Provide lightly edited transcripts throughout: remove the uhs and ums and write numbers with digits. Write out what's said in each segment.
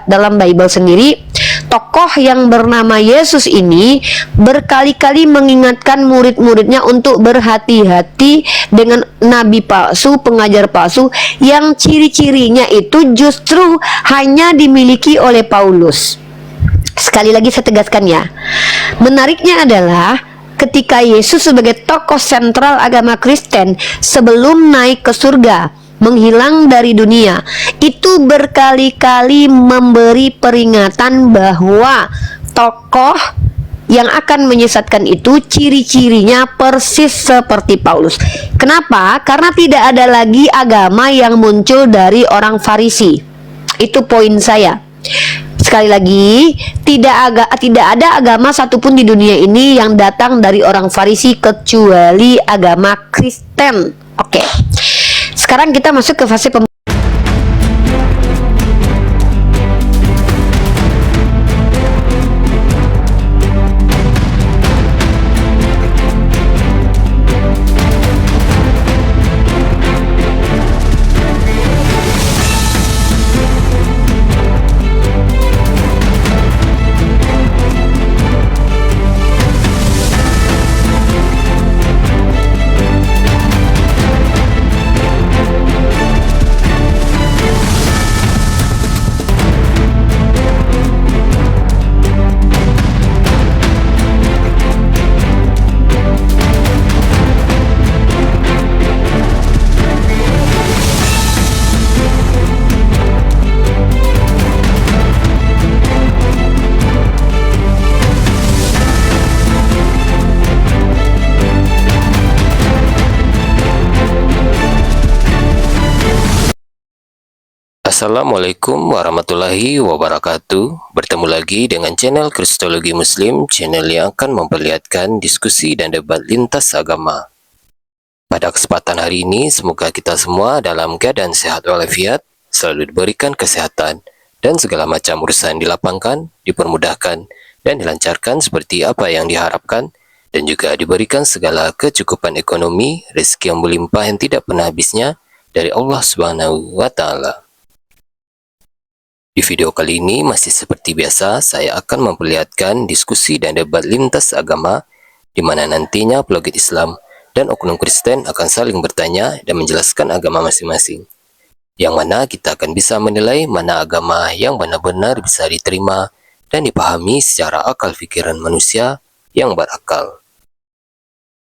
dalam Bible sendiri, tokoh yang bernama Yesus ini berkali-kali mengingatkan murid-muridnya untuk berhati-hati dengan nabi palsu, pengajar palsu yang ciri-cirinya itu justru hanya dimiliki oleh Paulus. Sekali lagi saya tegaskan ya, menariknya adalah ketika Yesus sebagai tokoh sentral agama Kristen sebelum naik ke surga, menghilang dari dunia, itu berkali-kali memberi peringatan bahwa tokoh yang akan menyesatkan itu ciri-cirinya persis seperti Paulus. Kenapa? Karena tidak ada lagi agama yang muncul dari orang Farisi. Itu poin saya. Sekali lagi, tidak ada agama satupun di dunia ini yang datang dari orang Farisi kecuali agama Kristen. Oke. Sekarang kita masuk ke fase Assalamualaikum warahmatullahi wabarakatuh. Bertemu lagi dengan channel Kristologi Muslim, channel yang akan memperlihatkan diskusi dan debat lintas agama. Pada kesempatan hari ini, semoga kita semua dalam keadaan sehat walafiat, selalu diberikan kesehatan, dan segala macam urusan dilapangkan, dipermudahkan, dan dilancarkan seperti apa yang diharapkan, dan juga diberikan segala kecukupan ekonomi, rezeki yang melimpah yang tidak pernah habisnya dari Allah Subhanahu wa Ta'ala. Di video kali ini masih seperti biasa, saya akan memperlihatkan diskusi dan debat lintas agama di mana nantinya apologet Islam dan oknum Kristen akan saling bertanya dan menjelaskan agama masing-masing. Yang mana kita akan bisa menilai mana agama yang benar-benar bisa diterima dan dipahami secara akal pikiran manusia yang berakal.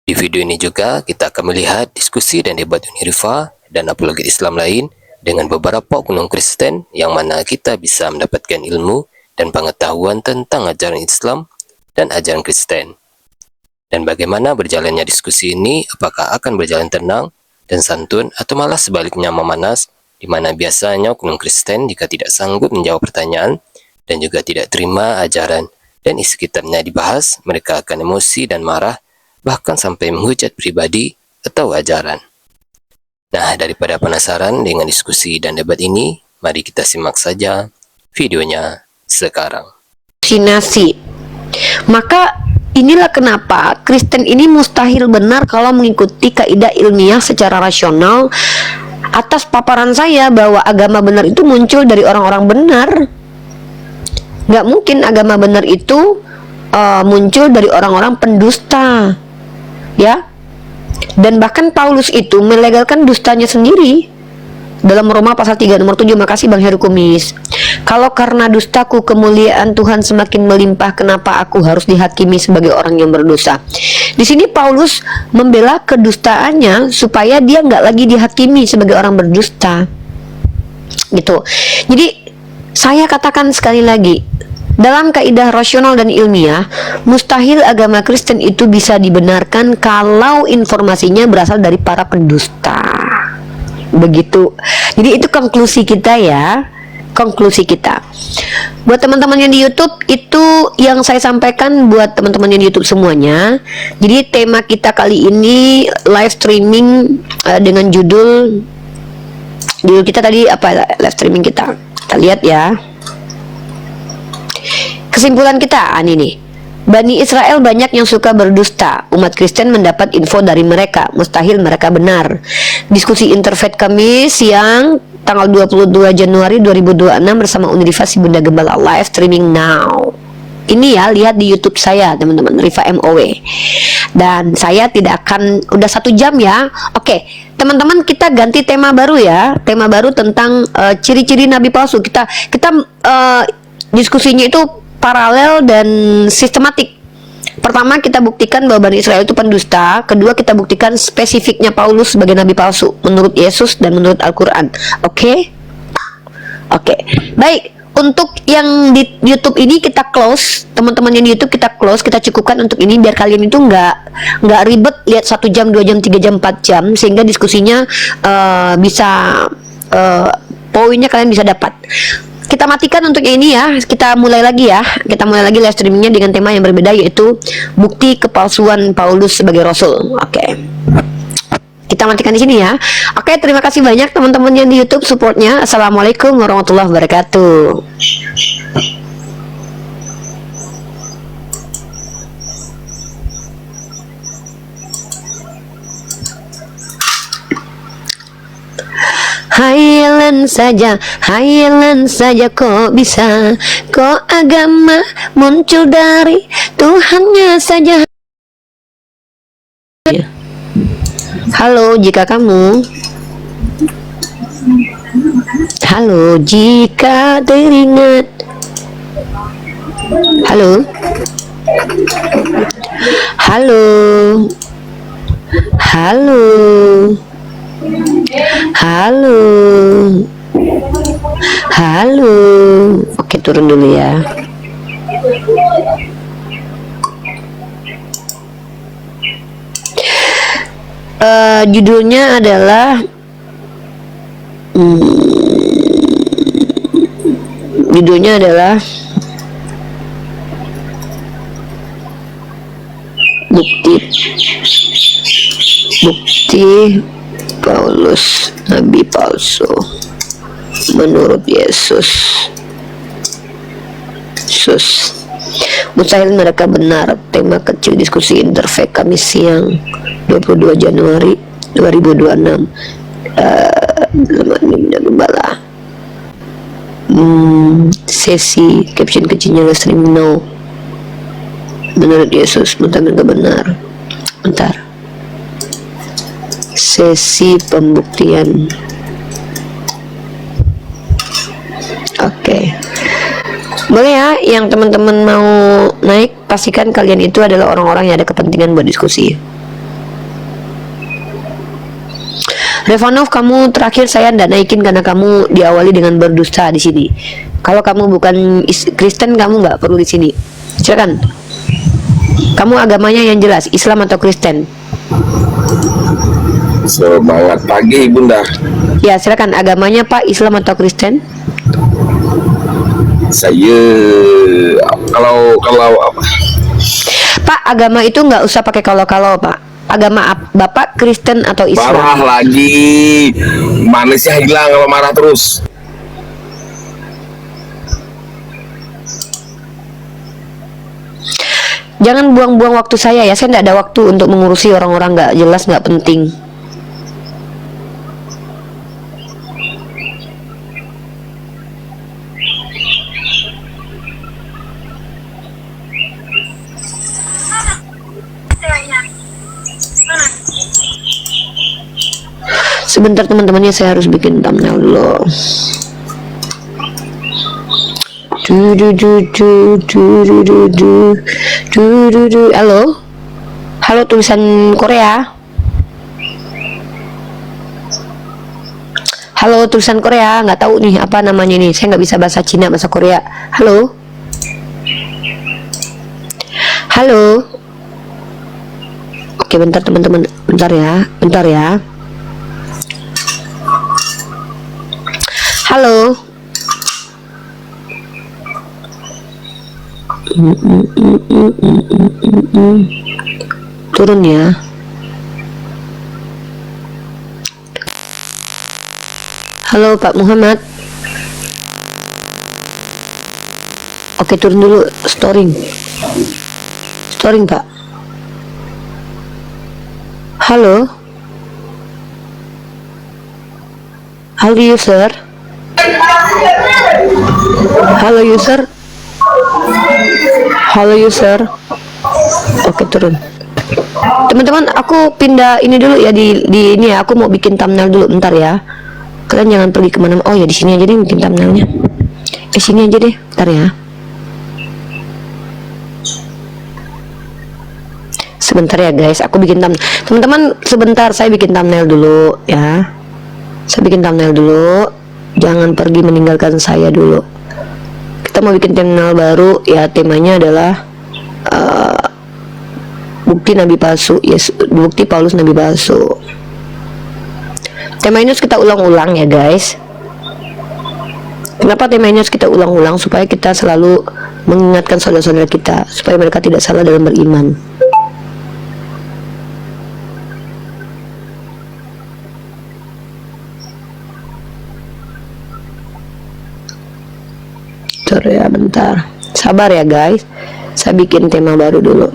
Di video ini juga kita akan melihat diskusi dan debat Unirifa dan apologet Islam lain dengan beberapa oknum Kristen yang mana kita bisa mendapatkan ilmu dan pengetahuan tentang ajaran Islam dan ajaran Kristen. Dan bagaimana berjalannya diskusi ini, apakah akan berjalan tenang dan santun atau malah sebaliknya memanas, di mana biasanya oknum Kristen jika tidak sanggup menjawab pertanyaan dan juga tidak terima ajaran dan isi kitabnya dibahas, mereka akan emosi dan marah, bahkan sampai menghujat pribadi atau ajaran. Nah, daripada penasaran dengan diskusi dan debat ini, mari kita simak saja videonya sekarang. halusinasi. Maka inilah kenapa Kristen ini mustahil benar kalau mengikuti kaidah ilmiah secara rasional atas paparan saya bahwa agama benar itu muncul dari orang-orang benar. Nggak mungkin agama benar itu muncul dari orang-orang pendusta, ya. Dan bahkan Paulus itu melegalkan dustanya sendiri dalam Roma pasal 3 nomor 7. Makasih Bang Heru Kumis. Kalau karena dustaku kemuliaan Tuhan semakin melimpah, kenapa aku harus dihakimi sebagai orang yang berdosa? Di sini Paulus membela kedustaannya supaya dia nggak lagi dihakimi sebagai orang berdusta, gitu. Jadi saya katakan sekali lagi, dalam kaidah rasional dan ilmiah, mustahil agama Kristen itu bisa dibenarkan kalau informasinya berasal dari para pendusta. Begitu. Jadi itu konklusi kita ya. Konklusi kita. Buat teman-teman yang di YouTube, itu yang saya sampaikan buat teman-teman yang di YouTube semuanya. Jadi tema kita kali ini live streaming dengan judul kita tadi apa, live streaming kita lihat ya. Kesimpulan kita ini, Bani Israel banyak yang suka berdusta. Umat Kristen mendapat info dari mereka. Mustahil mereka benar. Diskusi interfaith kami siang tanggal 22 Januari 2026 bersama Universitas Bunda Gembala, live streaming now. Ini ya, lihat di YouTube saya teman-teman, Rifa MOW. Dan saya tidak akan, udah 1 jam ya. Oke, teman-teman, kita ganti tema baru ya. Tema baru tentang ciri-ciri nabi palsu. Kita diskusinya itu paralel dan sistematik. Pertama, kita buktikan bahwa Bani Israel itu pendusta. Kedua, kita buktikan spesifiknya Paulus sebagai nabi palsu menurut Yesus dan menurut Al-Quran. Oke? Baik. Untuk yang di YouTube ini kita close, teman-teman yang di YouTube kita close, kita cukupkan untuk ini biar kalian itu nggak ribet lihat 1 jam, 2 jam, 3 jam, 4 jam, sehingga diskusinya bisa poinnya kalian bisa dapat. Kita matikan untuk yang ini ya. Kita mulai lagi ya. Kita mulai lagi live streamingnya dengan tema yang berbeda, yaitu bukti kepalsuan Paulus sebagai Rasul. Oke. Kita matikan di sini ya. Oke, terima kasih banyak teman-teman yang di YouTube supportnya. Assalamualaikum warahmatullahi wabarakatuh. Hayalan saja kok bisa, kok agama muncul dari Tuhannya saja. Halo, jika teringat. Halo. Oke, turun dulu ya. Judulnya adalah bukti Paulus nabi palsu menurut Yesus. Mustahil mereka benar. Tema kecil diskusi Interfaith Kamis siang 22 Januari 2026. Gembala. Sesi caption kecilnya live streaming now menurut Yesus. Mustahil mereka benar. Bentar. Sesi pembuktian. Oke. Boleh ya, yang teman-teman mau naik, pastikan kalian itu adalah orang-orang yang ada kepentingan buat diskusi. Revanov, kamu terakhir saya nggak naikin karena kamu diawali dengan berdusta di sini. Kalau kamu bukan Kristen, kamu nggak perlu di sini. Silakan. Kamu agamanya yang jelas, Islam atau Kristen? Semangat pagi, Bunda. Ya, silakan. Agamanya Pak, Islam atau Kristen? Saya kalau Pak, agama itu nggak usah pakai kalau-kalau, Pak. Agama Bapak Kristen atau Islam? marah lagi, manisnya hilang kalau marah terus. Jangan buang-buang waktu saya ya. Saya nggak ada waktu untuk mengurusi orang-orang nggak jelas, nggak penting. Sebentar teman-temannya, saya harus bikin thumbnail dulu. Halo tulisan Korea. Halo tulisan Korea, nggak tahu nih apa namanya nih. Saya nggak bisa bahasa Cina, bahasa Korea. Halo. Oke, bentar teman-teman, bentar ya. Halo. Turun ya. Halo Pak Muhammad. Oke, turun dulu. Storing Pak. Halo. How do you sir? Halo user. Halo user. Oke, turun. Teman-teman, aku pindah ini dulu ya di ini ya. Aku mau bikin thumbnail dulu bentar ya. Kalian jangan pergi kemana. Oh ya, di sini aja deh bikin thumbnailnya. Sini aja deh, bentar ya. Sebentar ya guys, aku bikin thumbnail. Teman-teman, sebentar saya bikin thumbnail dulu ya. Saya bikin thumbnail dulu. Jangan pergi meninggalkan saya dulu. Kita mau bikin thumbnail baru ya. Temanya adalah bukti nabi palsu. Yes, bukti Paulus nabi palsu. Tema ini harus kita ulang-ulang ya guys. Kenapa tema ini harus kita ulang-ulang? Supaya kita selalu mengingatkan saudara-saudara kita, supaya mereka tidak salah dalam beriman. Sorry ya, bentar. Sabar ya guys. Saya bikin tema baru dulu.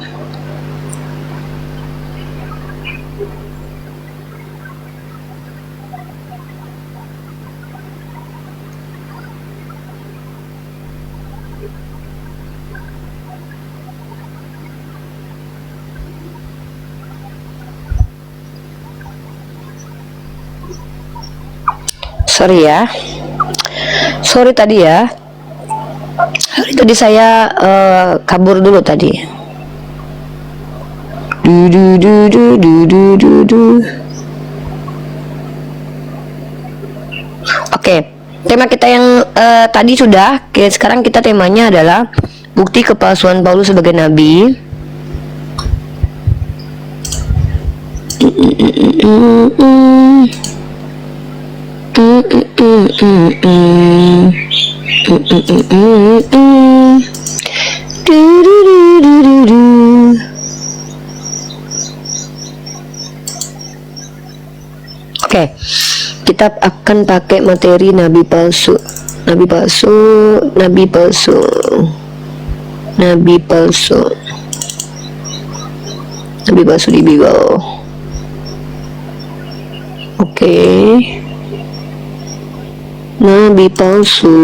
Sorry ya. Sorry tadi ya. Tadi saya kabur dulu tadi. Oke, tema kita yang tadi sudah. Oke, sekarang kita temanya adalah bukti kepalsuan Paulus sebagai nabi. Oke, kita akan pakai materi nabi palsu, nabi palsu, nabi palsu, nabi palsu, nabi palsu di Bible. Oke, nabi palsu.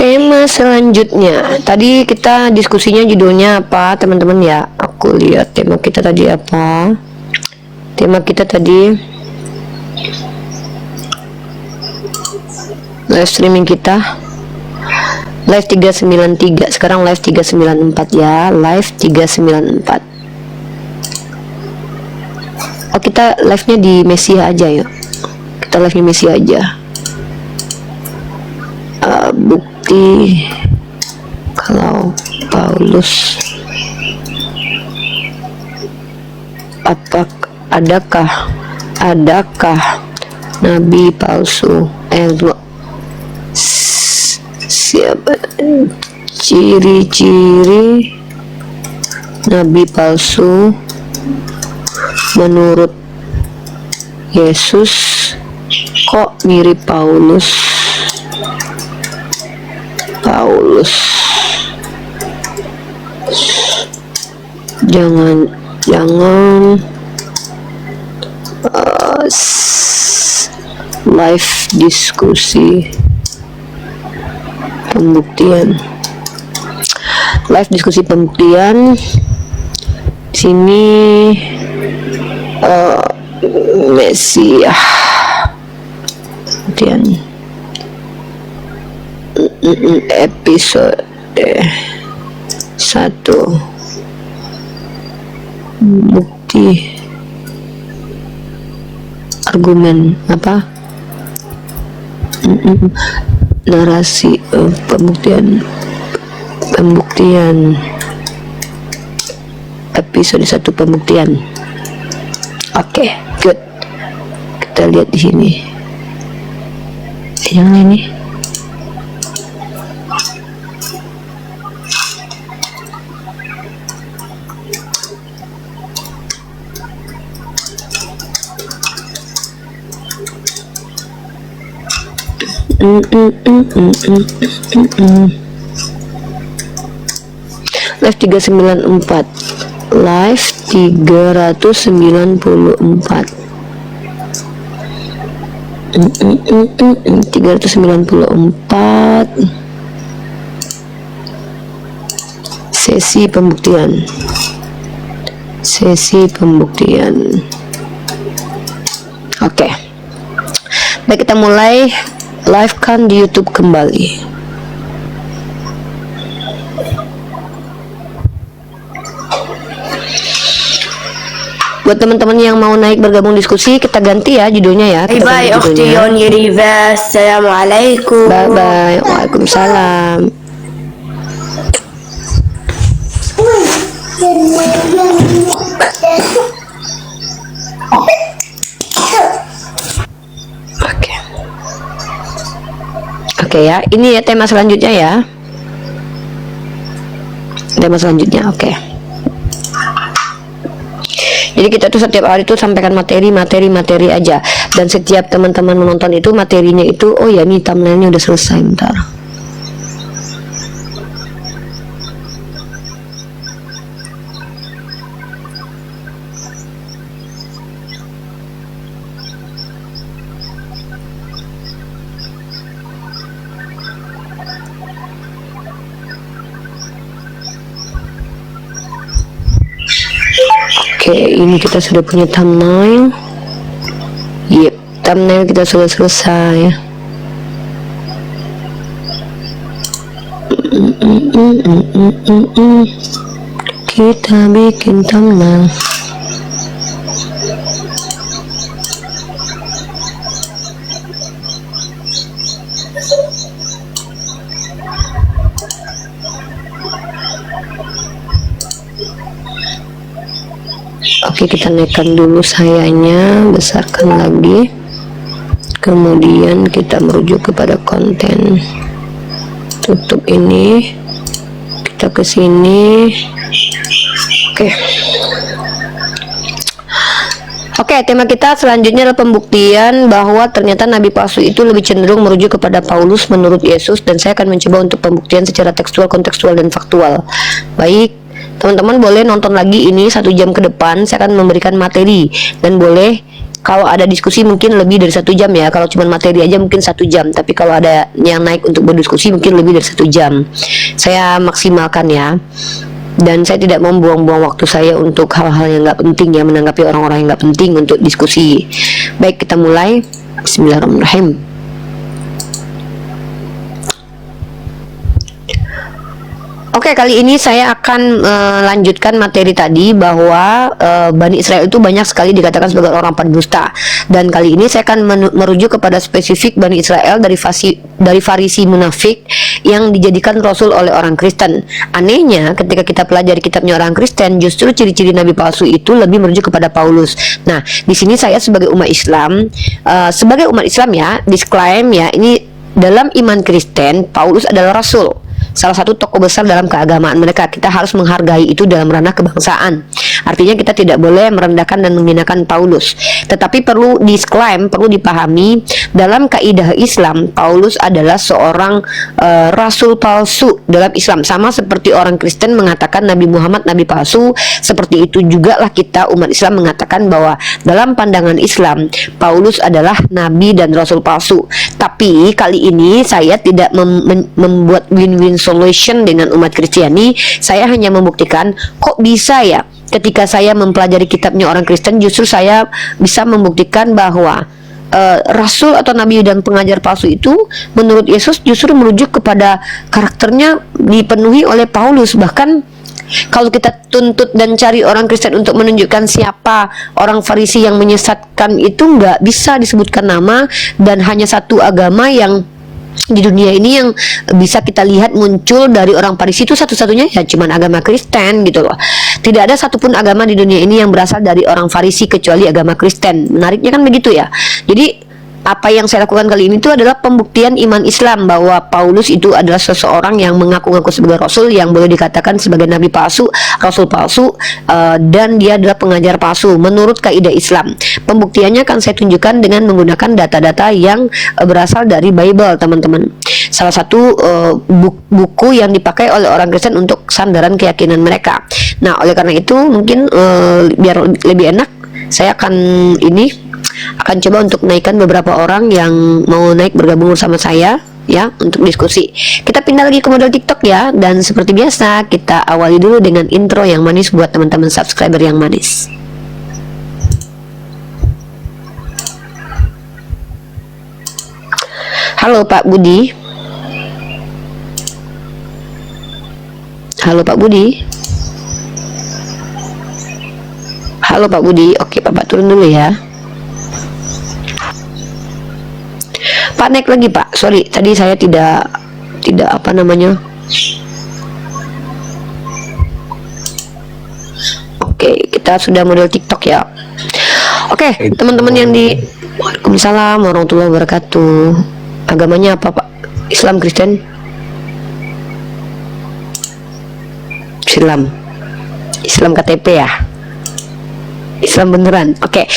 Tema selanjutnya, tadi kita diskusinya judulnya apa teman-teman ya? Aku lihat tema kita tadi apa. Tema kita tadi live streaming kita live 393, sekarang live 394 ya, live 394. Oh, kita live-nya di Mesia aja ya. Kita live di Mesia aja. Bukti kalau Paulus, adakah nabi palsu? Siapa ciri-ciri nabi palsu menurut Yesus? Kok mirip Paulus? Jangan live diskusi pembuktian, live diskusi pembuktian sini. Mesia kemudian episode 1 bukti argumen apa narasi pembuktian episode 1 pembuktian. Oke, good. Kita lihat di sini yang ini. Live 394, live 394, 394, sesi pembuktian, Oke. Baik, kita mulai live kan di YouTube kembali. Buat teman-teman yang mau naik bergabung diskusi, kita ganti ya judulnya ya. Kita باي ganti أختي judulnya. يوني ريفا السلام عليكم. Bye bye. Waalaikumsalam. Oke. Oke ya, ini ya tema selanjutnya ya. Tema selanjutnya, oke. Jadi kita tuh setiap hari tuh sampaikan materi aja. Dan setiap teman-teman menonton itu materinya itu, oh ya ini thumbnailnya udah selesai, bentar. Oke, ini kita sudah punya thumbnail. Yep, thumbnail kita sudah selesai. Kita bikin thumbnail. Oke, kita naikkan dulu sayanya, besarkan lagi, kemudian kita merujuk kepada konten, tutup ini, kita ke sini. Oke, tema kita selanjutnya adalah pembuktian bahwa ternyata nabi palsu itu lebih cenderung merujuk kepada Paulus menurut Yesus, dan saya akan mencoba untuk pembuktian secara tekstual, kontekstual, dan faktual. Baik, teman-teman boleh nonton lagi ini 1 jam ke depan, saya akan memberikan materi, dan boleh kalau ada diskusi mungkin lebih dari 1 jam ya. Kalau cuma materi aja mungkin 1 jam, tapi kalau ada yang naik untuk berdiskusi mungkin lebih dari 1 jam. Saya maksimalkan ya, dan saya tidak membuang-buang waktu saya untuk hal-hal yang nggak penting ya, menanggapi orang-orang yang nggak penting untuk diskusi. Baik, kita mulai. Bismillahirrahmanirrahim. Oke, kali ini saya akan lanjutkan materi tadi bahwa Bani Israel itu banyak sekali dikatakan sebagai orang pendusta. Dan kali ini saya akan merujuk kepada spesifik Bani Israel dari Farisi munafik yang dijadikan Rasul oleh orang Kristen. Anehnya, ketika kita pelajari kitabnya orang Kristen, justru ciri-ciri nabi palsu itu lebih merujuk kepada Paulus. Nah, di sini saya sebagai umat Islam ya, disclaim ya, ini dalam iman Kristen, Paulus adalah Rasul, salah satu tokoh besar dalam keagamaan mereka. Kita harus menghargai itu dalam ranah kebangsaan. Artinya kita tidak boleh merendahkan dan menghinakan Paulus. Tetapi perlu disclaim, perlu dipahami, dalam kaidah Islam, Paulus adalah seorang rasul palsu dalam Islam. Sama seperti orang Kristen mengatakan Nabi Muhammad nabi palsu, seperti itu juga lah kita umat Islam mengatakan bahwa dalam pandangan Islam, Paulus adalah nabi dan rasul palsu. Tapi kali ini saya tidak membuat win-win solution dengan umat Kristiani. Saya hanya membuktikan kok bisa ya, ketika saya mempelajari kitabnya orang Kristen, justru saya bisa membuktikan bahwa rasul atau nabi dan pengajar palsu itu menurut Yesus justru merujuk kepada karakternya dipenuhi oleh Paulus. Bahkan kalau kita tuntut dan cari orang Kristen untuk menunjukkan siapa orang Farisi yang menyesatkan, itu nggak bisa disebutkan nama, dan hanya satu agama yang di dunia ini yang bisa kita lihat muncul dari orang Farisi itu satu-satunya ya cuman agama Kristen gitu loh. Tidak ada satupun agama di dunia ini yang berasal dari orang Farisi kecuali agama Kristen. Menariknya kan begitu ya. Jadi apa yang saya lakukan kali ini itu adalah pembuktian iman Islam bahwa Paulus itu adalah seseorang yang mengaku-ngaku sebagai rasul, yang boleh dikatakan sebagai nabi palsu, rasul palsu, dan dia adalah pengajar palsu menurut kaidah Islam. Pembuktiannya akan saya tunjukkan dengan menggunakan data-data yang berasal dari Bible, teman-teman. Salah satu buku yang dipakai oleh orang Kristen untuk sandaran keyakinan mereka. Nah, oleh karena itu mungkin biar lebih enak, saya akan coba untuk naikkan beberapa orang yang mau naik bergabung bersama saya ya untuk diskusi. Kita pindah lagi ke model TikTok ya, dan seperti biasa kita awali dulu dengan intro yang manis buat teman-teman subscriber yang manis. Halo Pak Budi. Halo Pak Budi. Halo Pak Budi. Oke, Bapak turun dulu ya. Pak, naik lagi Pak. Sorry, tadi saya tidak apa namanya. Oke, kita sudah model TikTok ya. Oke, teman-teman yang di Waalaikumsalam warahmatullahi wabarakatuh. Agamanya apa Pak? Islam, Kristen? Islam KTP ya? Islam beneran. Oke,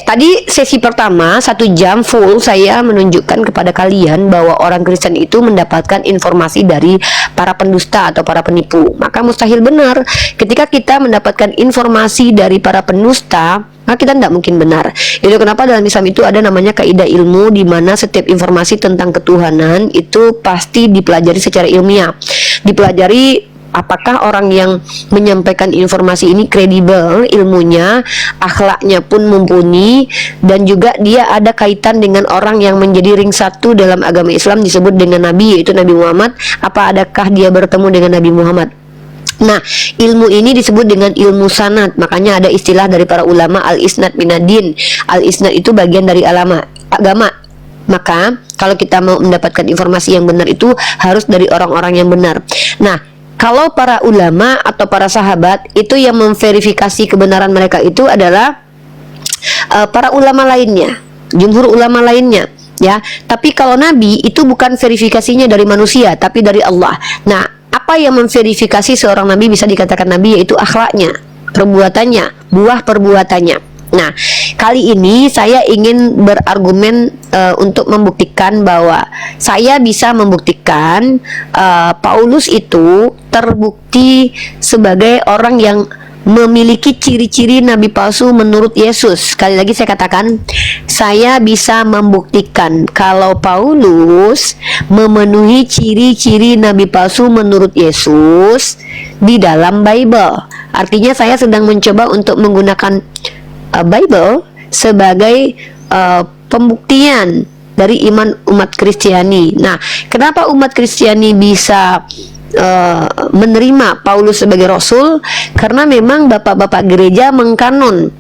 tadi sesi pertama 1 jam full saya menunjukkan kepada kalian bahwa orang Kristen itu mendapatkan informasi dari para pendusta atau para penipu. Maka mustahil benar ketika kita mendapatkan informasi dari para pendusta, maka kita tidak mungkin benar. Itu kenapa dalam Islam itu ada namanya kaidah ilmu, di mana setiap informasi tentang ketuhanan itu pasti dipelajari secara ilmiah. Dipelajari apakah orang yang menyampaikan informasi ini kredibel ilmunya, akhlaknya pun mumpuni, dan juga dia ada kaitan dengan orang yang menjadi ring satu dalam agama Islam disebut dengan Nabi, yaitu Nabi Muhammad. Apa adakah dia bertemu dengan Nabi Muhammad? Nah, ilmu ini disebut dengan ilmu sanad. Makanya ada istilah dari para ulama al-isnad minadin. Al-isnad itu bagian dari agama. Maka kalau kita mau mendapatkan informasi yang benar itu harus dari orang-orang yang benar. Nah, kalau para ulama atau para sahabat itu yang memverifikasi kebenaran mereka itu adalah para ulama lainnya, jumhur ulama lainnya, ya. Tapi kalau Nabi itu bukan verifikasinya dari manusia, tapi dari Allah. Nah, apa yang memverifikasi seorang Nabi bisa dikatakan Nabi, yaitu akhlaknya, perbuatannya, buah perbuatannya. Nah, kali ini saya ingin berargumen untuk membuktikan bahwa saya bisa membuktikan Paulus itu terbukti sebagai orang yang memiliki ciri-ciri nabi palsu menurut Yesus. Sekali lagi saya katakan, saya bisa membuktikan kalau Paulus memenuhi ciri-ciri nabi palsu menurut Yesus di dalam Bible. Artinya saya sedang mencoba untuk menggunakan Bible sebagai pembuktian dari iman umat Kristiani. Nah, kenapa umat Kristiani bisa menerima Paulus sebagai rasul? Karena memang bapak-bapak gereja mengkanon,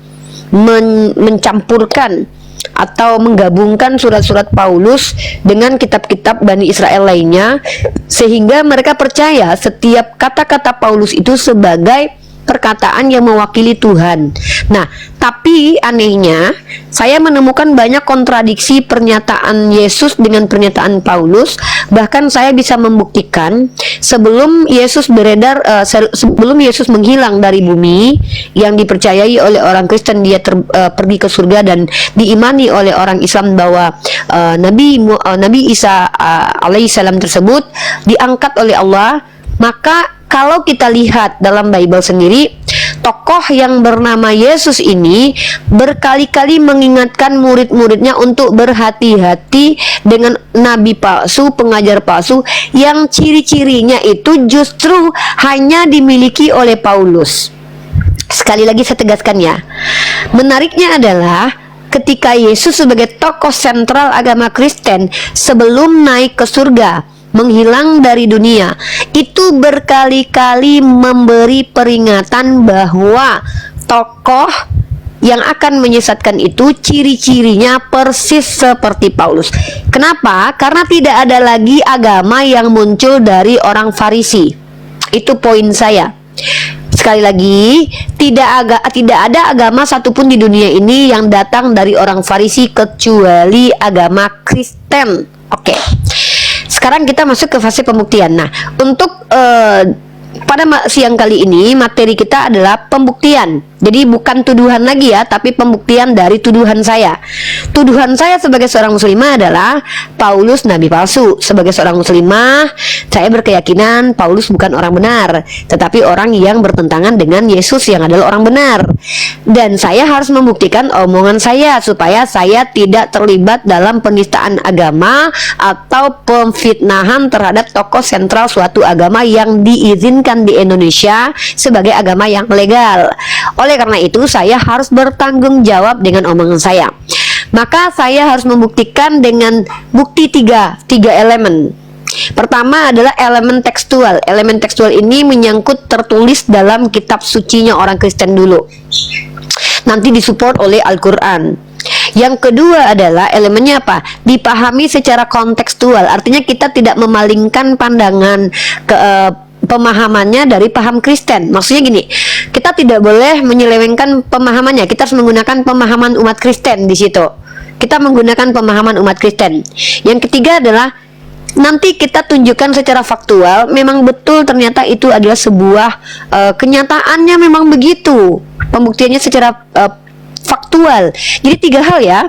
mencampurkan atau menggabungkan surat-surat Paulus dengan kitab-kitab Bani Israel lainnya, sehingga mereka percaya setiap kata-kata Paulus itu sebagai perkataan yang mewakili Tuhan. Nah, tapi anehnya saya menemukan banyak kontradiksi pernyataan Yesus dengan pernyataan Paulus. Bahkan saya bisa membuktikan sebelum Yesus beredar, sebelum Yesus menghilang dari bumi, yang dipercayai oleh orang Kristen dia pergi ke surga, dan diimani oleh orang Islam bahwa Nabi Isa alaihissalam tersebut diangkat oleh Allah. Maka kalau kita lihat dalam Bible sendiri, tokoh yang bernama Yesus ini berkali-kali mengingatkan murid-muridnya untuk berhati-hati dengan nabi palsu, pengajar palsu, yang ciri-cirinya itu justru hanya dimiliki oleh Paulus. Sekali lagi saya tegaskan ya, menariknya adalah ketika Yesus sebagai tokoh sentral agama Kristen sebelum naik ke surga, menghilang dari dunia, itu berkali-kali memberi peringatan bahwa tokoh yang akan menyesatkan itu ciri-cirinya persis seperti Paulus. Kenapa? Karena tidak ada lagi agama yang muncul dari orang Farisi. Itu poin saya. Sekali lagi, tidak ada agama satupun di dunia ini yang datang dari orang Farisi kecuali agama Kristen. Oke. Sekarang kita masuk ke fase pembuktian. Nah, untuk pada siang kali ini materi kita adalah pembuktian. Jadi bukan tuduhan lagi ya, tapi pembuktian dari tuduhan saya. Tuduhan saya sebagai seorang muslimah adalah Paulus nabi palsu. Sebagai seorang muslimah, saya berkeyakinan Paulus bukan orang benar, tetapi orang yang bertentangan dengan Yesus yang adalah orang benar. Dan saya harus membuktikan omongan saya supaya saya tidak terlibat dalam penistaan agama atau pemfitnahan terhadap tokoh sentral suatu agama yang diizinkan di Indonesia sebagai agama yang legal. Oleh karena itu, saya harus bertanggung jawab dengan omongan saya. Maka saya harus membuktikan dengan bukti tiga elemen. Pertama adalah elemen tekstual. Elemen tekstual ini menyangkut tertulis dalam kitab sucinya orang Kristen dulu. Nanti disupport oleh Al-Quran. Yang kedua adalah elemennya apa? Dipahami secara kontekstual. Artinya kita tidak memalingkan pandangan ke pemahamannya dari paham Kristen. Maksudnya gini, kita tidak boleh menyelewengkan pemahamannya. Kita harus menggunakan pemahaman umat Kristen di situ. Kita menggunakan pemahaman umat Kristen. Yang ketiga adalah nanti kita tunjukkan secara faktual, memang betul ternyata itu adalah sebuah kenyataannya memang begitu. Pembuktiannya secara faktual. Jadi tiga hal ya,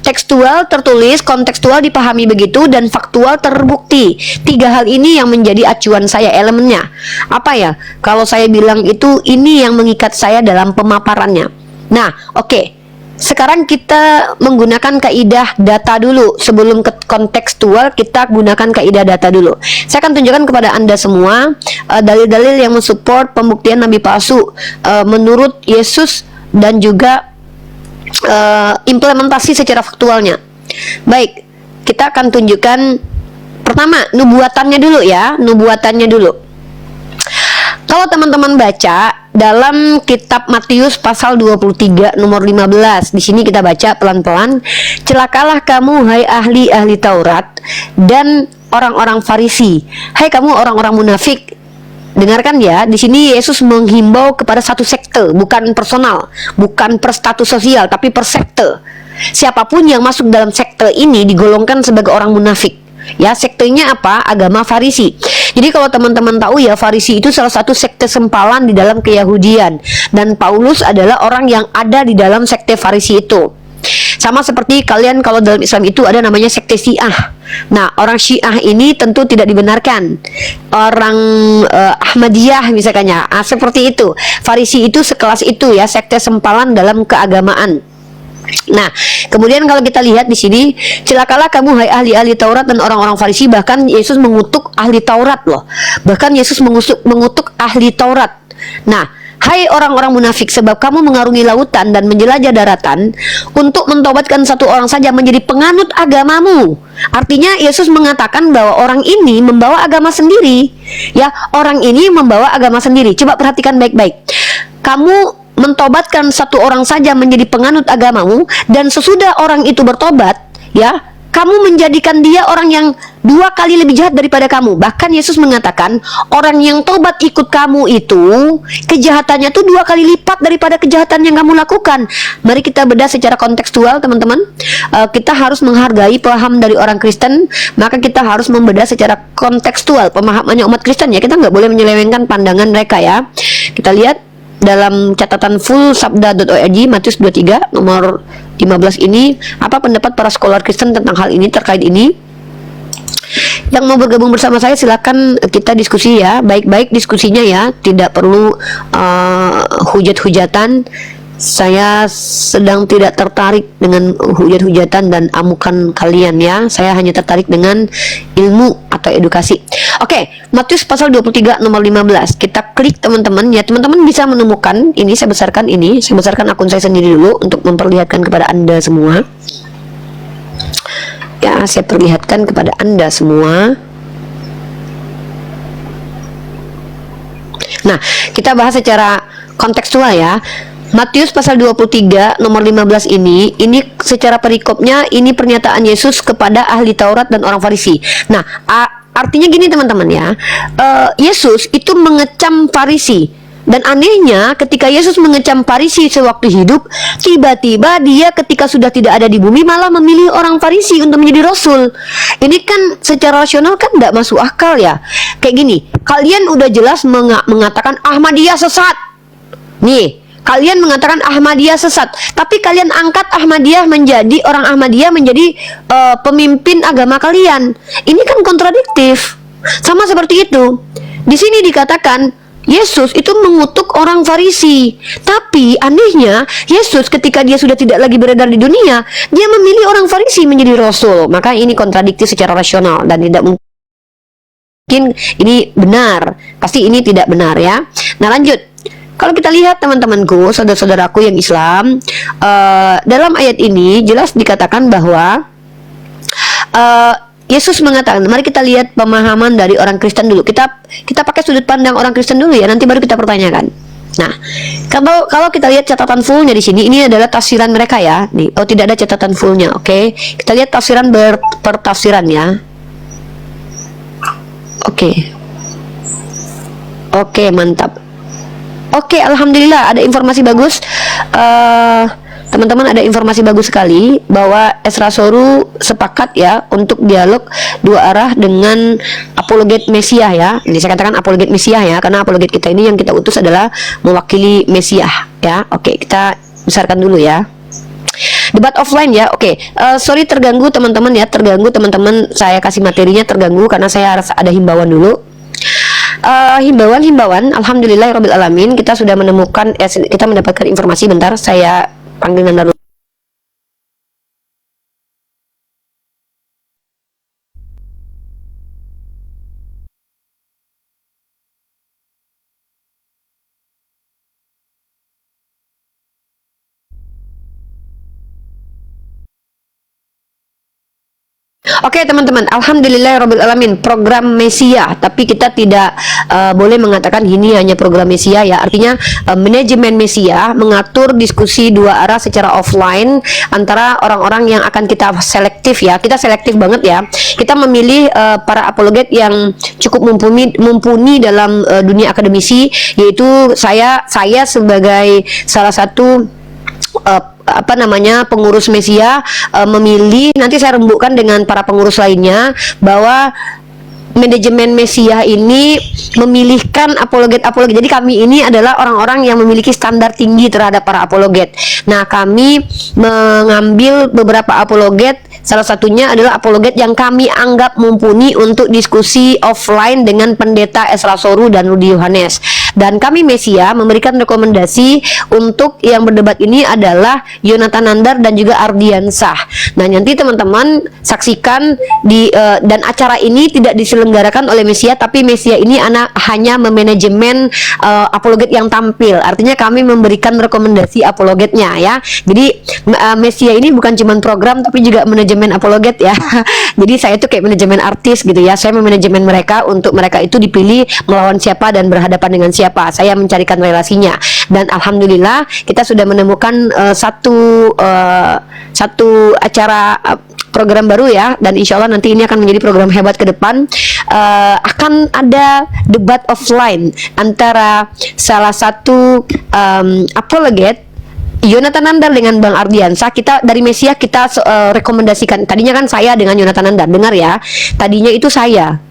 tekstual, tertulis, kontekstual dipahami begitu, dan faktual terbukti. Tiga hal ini yang menjadi acuan saya, elemennya. Apa ya? Kalau saya bilang itu, ini yang mengikat saya dalam pemaparannya. Nah, oke. Sekarang kita menggunakan kaidah data dulu. Sebelum ke kontekstual, kita gunakan kaidah data dulu. Saya akan tunjukkan kepada Anda semua dalil-dalil yang mensupport pembuktian nabi palsu menurut Yesus dan juga implementasi secara faktualnya. Baik, kita akan tunjukkan pertama nubuatannya dulu ya, nubuatannya dulu. Kalau teman-teman baca dalam kitab Matius pasal 23 nomor 15, di sini kita baca pelan-pelan. Celakalah kamu hai ahli-ahli Taurat dan orang-orang Farisi, hai kamu orang-orang munafik. Dengarkan ya, di sini Yesus menghimbau kepada satu sekte, bukan personal, bukan per status sosial, tapi per sekte. Siapapun yang masuk dalam sekte ini digolongkan sebagai orang munafik. Ya, sektenya apa? Agama Farisi. Jadi kalau teman-teman tahu ya, Farisi itu salah satu sekte sempalan di dalam keyahudian, dan Paulus adalah orang yang ada di dalam sekte Farisi itu. Sama seperti kalian kalau dalam Islam itu ada namanya sekte Syiah. Nah, orang Syiah ini tentu tidak dibenarkan. Orang Ahmadiyah misalnya, seperti itu. Farisi itu sekelas itu ya, sekte sempalan dalam keagamaan. Nah, kemudian kalau kita lihat di sini, celakalah kamu hai ahli-ahli Taurat dan orang-orang Farisi. Bahkan Yesus mengutuk ahli Taurat loh. Bahkan Yesus mengutuk ahli Taurat. Nah, hai orang-orang munafik, sebab kamu mengarungi lautan dan menjelajah daratan untuk mentobatkan satu orang saja menjadi penganut agamamu. Artinya Yesus mengatakan bahwa orang ini membawa agama sendiri. Ya, orang ini membawa agama sendiri. Coba perhatikan baik-baik. Kamu mentobatkan satu orang saja menjadi penganut agamamu, dan sesudah orang itu bertobat, ya, kamu menjadikan dia orang yang 2 kali lebih jahat daripada kamu. Bahkan Yesus mengatakan orang yang tobat ikut kamu itu kejahatannya tuh 2 kali lipat daripada kejahatan yang kamu lakukan. Mari kita bedah secara kontekstual, teman-teman. Kita harus menghargai paham dari orang Kristen, maka kita harus membedah secara kontekstual pemahamannya umat Kristen ya. Kita nggak boleh menyelewengkan pandangan mereka ya. Kita lihat dalam catatan full sabda.org Matius 23 nomor 15 ini, apa pendapat para scholar Kristen tentang hal ini, terkait ini. Yang mau bergabung bersama saya silakan kita diskusi ya, baik-baik diskusinya ya, tidak perlu hujat-hujatan. Saya sedang tidak tertarik dengan hujat-hujatan dan amukan kalian ya. Saya hanya tertarik dengan ilmu atau edukasi. Oke, Matius pasal 23 nomor 15. Kita klik teman-teman ya. Teman-teman bisa menemukan ini. Saya besarkan ini. Saya besarkan akun saya sendiri dulu untuk memperlihatkan kepada Anda semua. Ya, saya perlihatkan kepada Anda semua. Nah, kita bahas secara kontekstual ya. Matius pasal 23 nomor 15 ini secara perikopnya ini pernyataan Yesus kepada ahli Taurat dan orang Farisi. Nah, artinya gini teman-teman ya, Yesus itu mengecam Farisi. Dan anehnya ketika Yesus mengecam Farisi sewaktu hidup, tiba-tiba dia ketika sudah tidak ada di bumi malah memilih orang Farisi untuk menjadi rasul. Ini kan secara rasional kan tidak masuk akal ya. Kayak gini, kalian udah jelas mengatakan Ahmadiyah sesat. Nih, kalian mengatakan Ahmadiyah sesat, tapi kalian angkat Ahmadiyah menjadi orang Ahmadiyah menjadi pemimpin agama kalian. Ini kan kontradiktif. Sama seperti itu. Di sini dikatakan Yesus itu mengutuk orang Farisi. Tapi anehnya Yesus ketika dia sudah tidak lagi beredar di dunia, dia memilih orang Farisi menjadi rasul. Maka ini kontradiktif secara rasional dan tidak mungkin ini benar. Pasti ini tidak benar ya. Nah lanjut. Kalau kita lihat teman-temanku, saudara-saudaraku yang Islam, dalam ayat ini jelas dikatakan bahwa Yesus mengatakan, mari kita lihat pemahaman dari orang Kristen dulu. Kita pakai sudut pandang orang Kristen dulu ya, nanti baru kita pertanyakan. Nah, kalau kita lihat catatan fullnya di sini, ini adalah tafsiran mereka ya. Nih, oh tidak ada catatan fullnya, oke. Kita lihat tafsiran bertafsiran ya. Oke, mantap. Oke, alhamdulillah ada informasi bagus. Teman-teman, ada informasi bagus sekali bahwa Esra Soru sepakat ya untuk dialog dua arah dengan apologet Mesiah ya. Ini saya katakan apologet Mesiah ya, karena apologet kita ini yang kita utus adalah mewakili Mesiah ya. Oke, kita besarkan dulu ya. Debat offline ya. Oke, sorry terganggu teman-teman ya, terganggu teman-teman. Saya kasih materinya terganggu karena saya harus ada himbauan dulu. Himbauan. Alhamdulillahirabbil alamin, kita sudah menemukan kita mendapatkan informasi. Bentar, saya panggil Nanda dulu. Oke teman-teman, alhamdulillahirabbil alamin, program Mesia, tapi kita tidak boleh mengatakan ini hanya program Mesia ya. Artinya manajemen Mesia mengatur diskusi dua arah secara offline antara orang-orang yang akan kita selektif ya. Kita selektif banget ya. Kita memilih para apologet yang cukup mumpuni dalam dunia akademisi, yaitu saya sebagai salah satu pengurus Mesia, memilih, nanti saya rembukkan dengan para pengurus lainnya bahwa manajemen Mesia ini memilihkan apologet-apologet. Jadi kami ini adalah orang-orang yang memiliki standar tinggi terhadap para apologet. Nah, kami mengambil beberapa apologet, salah satunya adalah apologet yang kami anggap mumpuni untuk diskusi offline dengan Pendeta Esra Soru dan Rudy Yohanes. Dan kami Mesia memberikan rekomendasi untuk yang berdebat ini adalah Yonatan Nandar dan juga Ardiansah. Nah, nanti teman-teman saksikan dan acara ini tidak diselenggarakan oleh Mesia, tapi Mesia ini hanya memanajemen apologet yang tampil. Artinya kami memberikan rekomendasi apologetnya ya. Jadi Mesia ini bukan cuma program tapi juga manajemen apologet ya. Jadi saya tuh kayak manajemen artis gitu ya. Saya memanajemen mereka untuk mereka itu dipilih melawan siapa dan berhadapan dengan siapa. Saya mencarikan relasinya, dan alhamdulillah kita sudah menemukan satu acara program baru ya, dan insya Allah nanti ini akan menjadi program hebat ke depan. Akan ada debat offline antara salah satu apologet Yonatan Nandar dengan Bang Ardiansah. Kita dari Mesia kita rekomendasikan. Tadinya kan saya dengan Yonatan Nandar, dengar ya. Tadinya itu saya.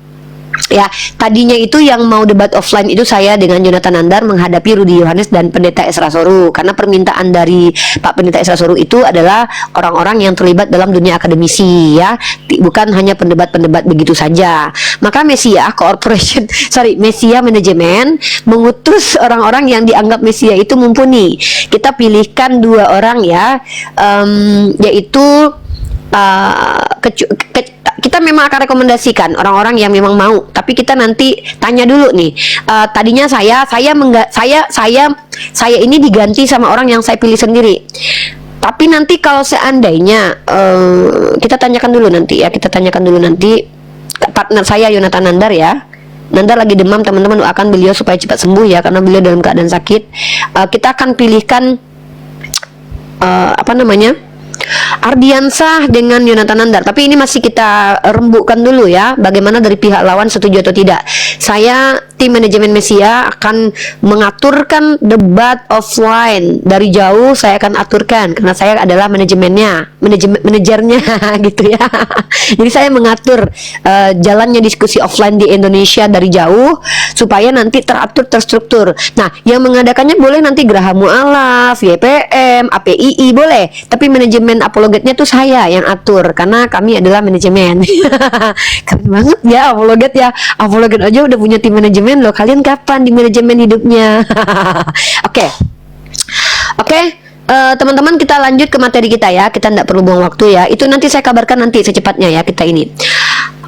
Ya, tadinya itu yang mau debat offline itu saya dengan Yonatan Nandar menghadapi Rudy Yohanes dan Pendeta Esra Soru, karena permintaan dari Pak Pendeta Esra Soru itu adalah orang-orang yang terlibat dalam dunia akademisi ya, bukan hanya pendebat-pendebat begitu saja. Maka Mesia manajemen mengutus orang-orang yang dianggap Mesia itu mumpuni. Kita pilihkan dua orang ya, yaitu kita memang akan rekomendasikan orang-orang yang memang mau, tapi kita nanti tanya dulu nih. Tadinya saya ini diganti sama orang yang saya pilih sendiri. Tapi nanti kalau seandainya kita tanyakan dulu nanti ya, partner saya Yonatan Nandar ya. Nandar lagi demam, teman-teman doakan beliau supaya cepat sembuh ya, karena beliau dalam keadaan sakit. Kita akan pilihkan Ardiansah dengan Yonatan Nandar, tapi ini masih kita rembukkan dulu ya, bagaimana dari pihak lawan setuju atau tidak. Saya tim manajemen Mesia akan mengaturkan debat offline dari jauh. Saya akan aturkan karena saya adalah manajernya gitu ya. Jadi saya mengatur jalannya diskusi offline di Indonesia dari jauh supaya nanti teratur, terstruktur. Nah, yang mengadakannya boleh nanti Geraha Mu'alaf, YPM, APII boleh, tapi manajemen apologetnya tuh saya yang atur karena kami adalah manajemen. Keren banget ya apologet ya. Apologet aja udah punya tim manajemen loh. Kalian kapan di manajemen hidupnya? Oke. Teman-teman, kita lanjut ke materi kita ya. Kita tidak perlu buang waktu ya. Itu nanti saya kabarkan nanti secepatnya ya kita ini.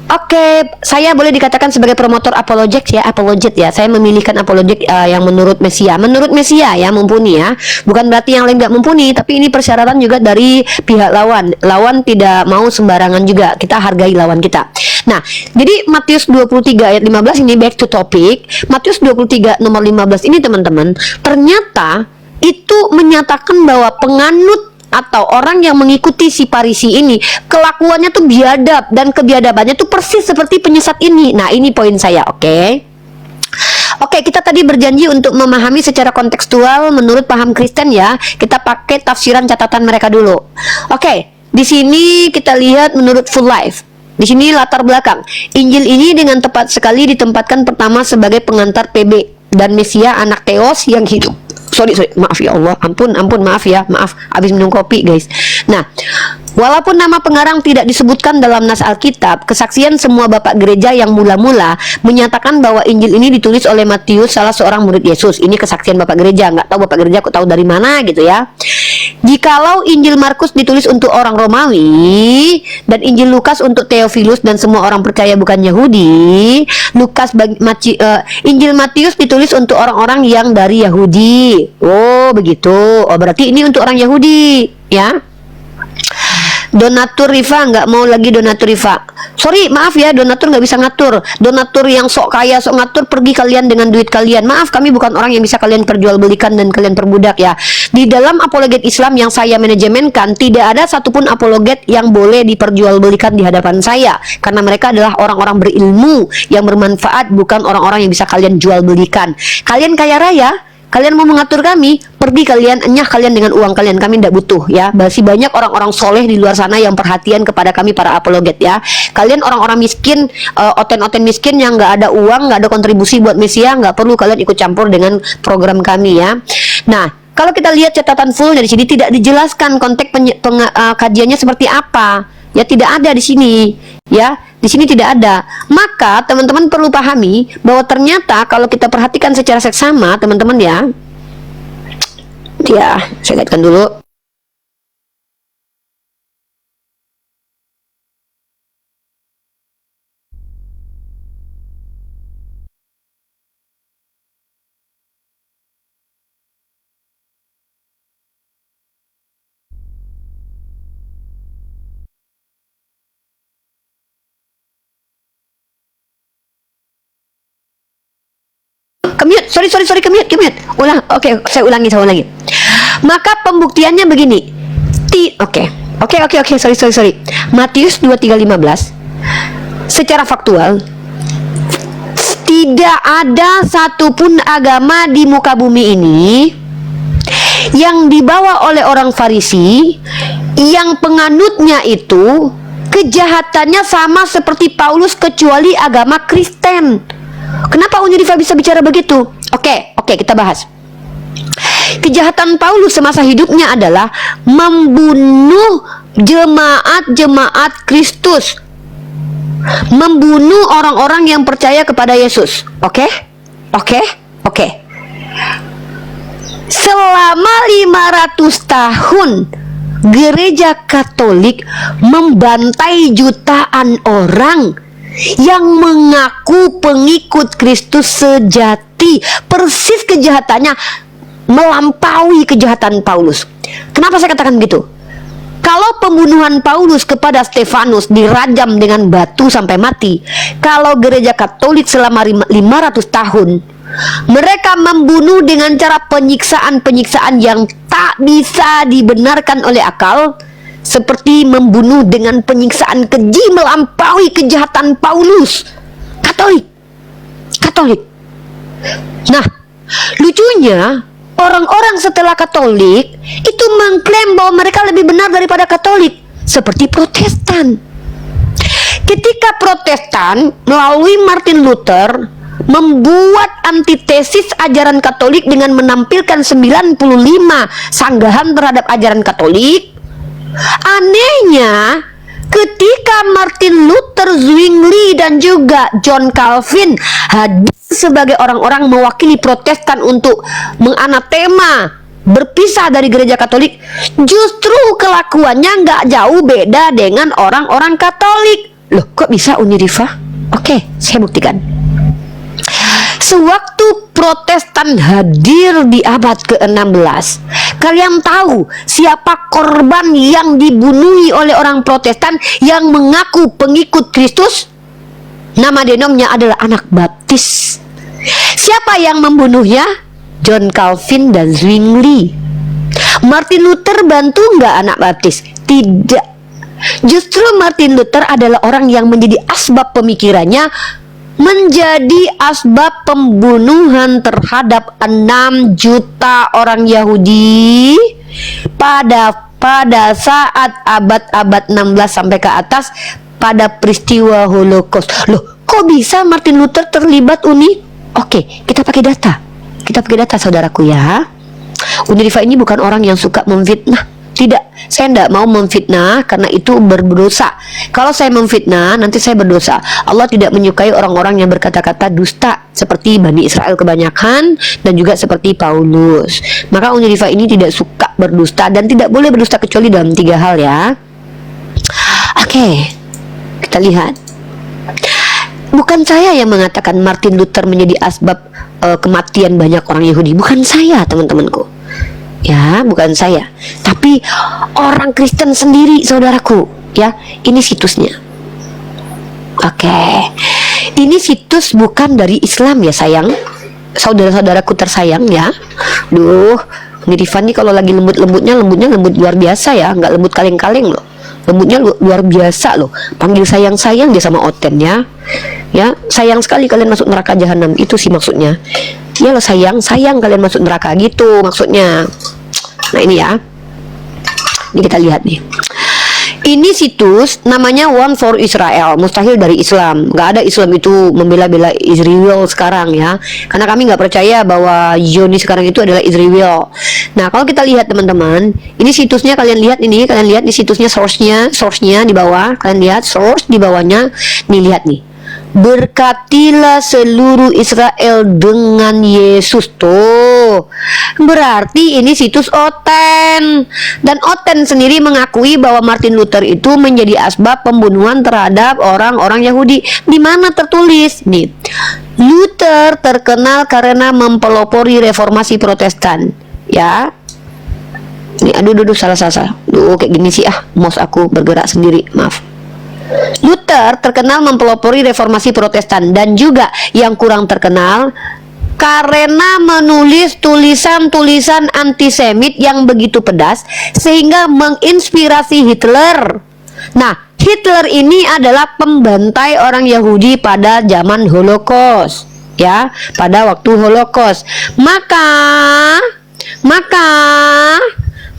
Oke, saya boleh dikatakan sebagai promotor apologet ya. Saya memilihkan apologet yang menurut Mesia ya mumpuni ya. Bukan berarti yang lain nggak mumpuni, tapi ini persyaratan juga dari pihak lawan. Lawan tidak mau sembarangan juga. Kita hargai lawan kita. Nah, jadi Matius 23 ayat 15 ini back to topic. Matius 23 nomor 15 ini teman-teman, ternyata itu menyatakan bahwa penganut atau orang yang mengikuti si Farisi ini kelakuannya tuh biadab, dan kebiadabannya tuh persis seperti penyesat ini. Nah, ini poin saya, oke? Oke, kita tadi berjanji untuk memahami secara kontekstual menurut paham Kristen ya. Kita pakai tafsiran catatan mereka dulu. Oke, di sini kita lihat menurut Full Life. Di sini latar belakang. Injil ini dengan tepat sekali ditempatkan pertama sebagai pengantar PB dan Mesia anak Theos yang hidup. Sorry, maaf ya Allah, ampun, maaf ya, habis minum kopi guys. Nah, walaupun nama pengarang tidak disebutkan dalam nas Alkitab, kesaksian semua bapak gereja yang mula-mula menyatakan bahwa Injil ini ditulis oleh Matius, salah seorang murid Yesus. Ini kesaksian bapak gereja, nggak tahu bapak gereja kok tahu dari mana gitu ya. Jikalau Injil Markus ditulis untuk orang Romawi dan Injil Lukas untuk Theophilus dan semua orang percaya bukan Yahudi, Injil Matius ditulis untuk orang-orang yang dari Yahudi. Oh begitu. Oh berarti ini untuk orang Yahudi ya. Donatur Rifa nggak mau lagi donatur Rifa. Sorry, maaf ya, donatur nggak bisa ngatur. Donatur yang sok kaya, sok ngatur, pergi kalian dengan duit kalian. Maaf, kami bukan orang yang bisa kalian perjualbelikan dan kalian perbudak ya. Di dalam apologet Islam yang saya manajemenkan, tidak ada satupun apologet yang boleh diperjualbelikan di hadapan saya. Karena mereka adalah orang-orang berilmu yang bermanfaat, bukan orang-orang yang bisa kalian jual belikan. Kalian kaya raya, kalian mau mengatur kami, pergi kalian, enyah kalian dengan uang kalian, kami tidak butuh ya. Masih banyak orang-orang soleh di luar sana yang perhatian kepada kami para apologet ya. Kalian orang-orang miskin, oten-oten miskin yang nggak ada uang, nggak ada kontribusi buat Mesia, nggak perlu kalian ikut campur dengan program kami ya. Nah, kalau kita lihat catatan full dari sini tidak dijelaskan konteks kajiannya seperti apa. Ya tidak ada di sini ya. Di sini tidak ada. Maka teman-teman perlu pahami bahwa ternyata kalau kita perhatikan secara seksama teman-teman ya. Ya, saya lihatkan dulu. Commute. Ulang. Oke, saya ulangi. Maka pembuktiannya begini. Sorry. Matius 23:15. Secara faktual, tidak ada satupun agama di muka bumi ini yang dibawa oleh orang Farisi yang penganutnya itu kejahatannya sama seperti Paulus kecuali agama Kristen. Kenapa Unirifa bisa bicara begitu? Oke, kita bahas. Kejahatan Paulus semasa hidupnya adalah membunuh jemaat Kristus, membunuh orang-orang yang percaya kepada Yesus. Oke. Selama 500 tahun Gereja Katolik membantai jutaan orang yang mengaku pengikut Kristus sejati. Persis kejahatannya melampaui kejahatan Paulus. Kenapa saya katakan begitu? Kalau pembunuhan Paulus kepada Stefanus dirajam dengan batu sampai mati, kalau Gereja Katolik selama 500 tahun mereka membunuh dengan cara penyiksaan yang tak bisa dibenarkan oleh akal, seperti membunuh dengan penyiksaan keji melampaui kejahatan Paulus. Katolik. Nah, lucunya orang-orang setelah Katolik itu mengklaim bahwa mereka lebih benar daripada Katolik, seperti Protestan. Ketika Protestan melalui Martin Luther membuat antitesis ajaran Katolik dengan menampilkan 95 sanggahan terhadap ajaran Katolik, anehnya ketika Martin Luther, Zwingli, dan juga John Calvin hadir sebagai orang-orang mewakili Protestan untuk menganatema berpisah dari gereja Katolik, justru kelakuannya nggak jauh beda dengan orang-orang Katolik. Loh, kok bisa Uni Rifa? Oke, saya buktikan. Sewaktu Protestan hadir di abad ke-16, kalian tahu siapa korban yang dibunuhi oleh orang Protestan yang mengaku pengikut Kristus? Nama denomnya adalah anak baptis. Siapa yang membunuhnya? John Calvin dan Zwingli. Martin Luther bantu nggak anak baptis? Tidak. Justru Martin Luther adalah orang yang menjadi asbab pemikirannya menjadi asbab pembunuhan terhadap 6 juta orang Yahudi pada saat abad 16 sampai ke atas pada peristiwa Holocaust. Loh, kok bisa Martin Luther terlibat, Uni? Oke, kita pakai data. Kita pakai data, saudaraku ya. Uni Rifa ini bukan orang yang suka memfitnah. Tidak, saya tidak mau memfitnah karena itu berdosa. Kalau saya memfitnah, nanti saya berdosa. Allah tidak menyukai orang-orang yang berkata-kata dusta seperti Bani Israel kebanyakan dan juga seperti Paulus. Maka Uni Rifa ini tidak suka berdusta dan tidak boleh berdusta kecuali dalam 3 hal ya. Oke, kita lihat. Bukan saya yang mengatakan Martin Luther menjadi asbab kematian banyak orang Yahudi. Bukan saya, teman-temanku. Ya, bukan saya. Tapi orang Kristen sendiri, saudaraku. Ya, ini situsnya. Oke. Ini situs bukan dari Islam ya, sayang. Saudara-saudaraku tersayang ya. Duh, ini Rifan nih kalau lagi lembut-lembutnya lembut luar biasa ya. Nggak lembut kaleng-kaleng loh. Lembutnya luar biasa loh. Panggil sayang-sayang dia sama Oten ya. Ya, sayang sekali kalian masuk neraka jahanam. Itu sih maksudnya. Ya lo sayang kalian masuk neraka gitu maksudnya. Nah ini ya. Ini kita lihat nih. Ini situs namanya One for Israel. Mustahil dari Islam. Gak ada Islam itu membela-bela Israel sekarang ya. Karena kami gak percaya bahwa Zionis sekarang itu adalah Israel. Nah kalau kita lihat teman-teman, ini situsnya kalian lihat ini. Kalian lihat di situsnya source-nya di bawah. Kalian lihat source di bawahnya. Nih lihat nih. Berkatilah seluruh Israel dengan Yesus. Tuh, berarti ini situs Oten. Dan Oten sendiri mengakui bahwa Martin Luther itu menjadi asbab pembunuhan terhadap orang-orang Yahudi. Di mana tertulis nih, Luther terkenal karena mempelopori reformasi Protestan. Ya, ini aduh salah. Duh, kayak gini sih mouse aku bergerak sendiri, maaf. Luther terkenal mempelopori reformasi Protestan dan juga yang kurang terkenal karena menulis tulisan-tulisan antisemit yang begitu pedas sehingga menginspirasi Hitler. Nah, Hitler ini adalah pembantai orang Yahudi pada zaman Holocaust, ya, pada waktu Holocaust. Maka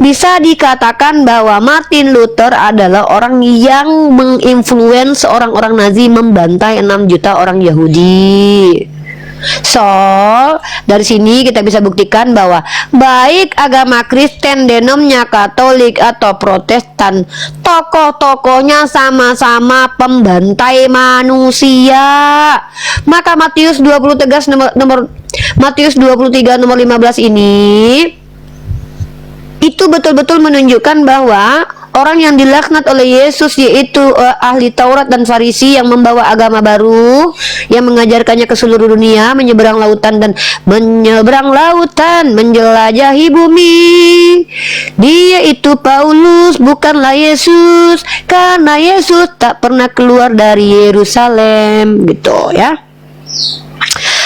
bisa dikatakan bahwa Martin Luther adalah orang yang menginfluence orang-orang Nazi membantai 6 juta orang Yahudi. So, dari sini kita bisa buktikan bahwa baik agama Kristen, denomnya Katolik atau Protestan, tokoh-tokohnya sama-sama pembantai manusia. Maka Matius 23 nomor 15 ini itu betul-betul menunjukkan bahwa orang yang dilaknat oleh Yesus yaitu ahli Taurat dan Farisi yang membawa agama baru yang mengajarkannya ke seluruh dunia, menyeberang lautan menjelajahi bumi. Dia itu Paulus, bukanlah Yesus, karena Yesus tak pernah keluar dari Yerusalem, gitu ya.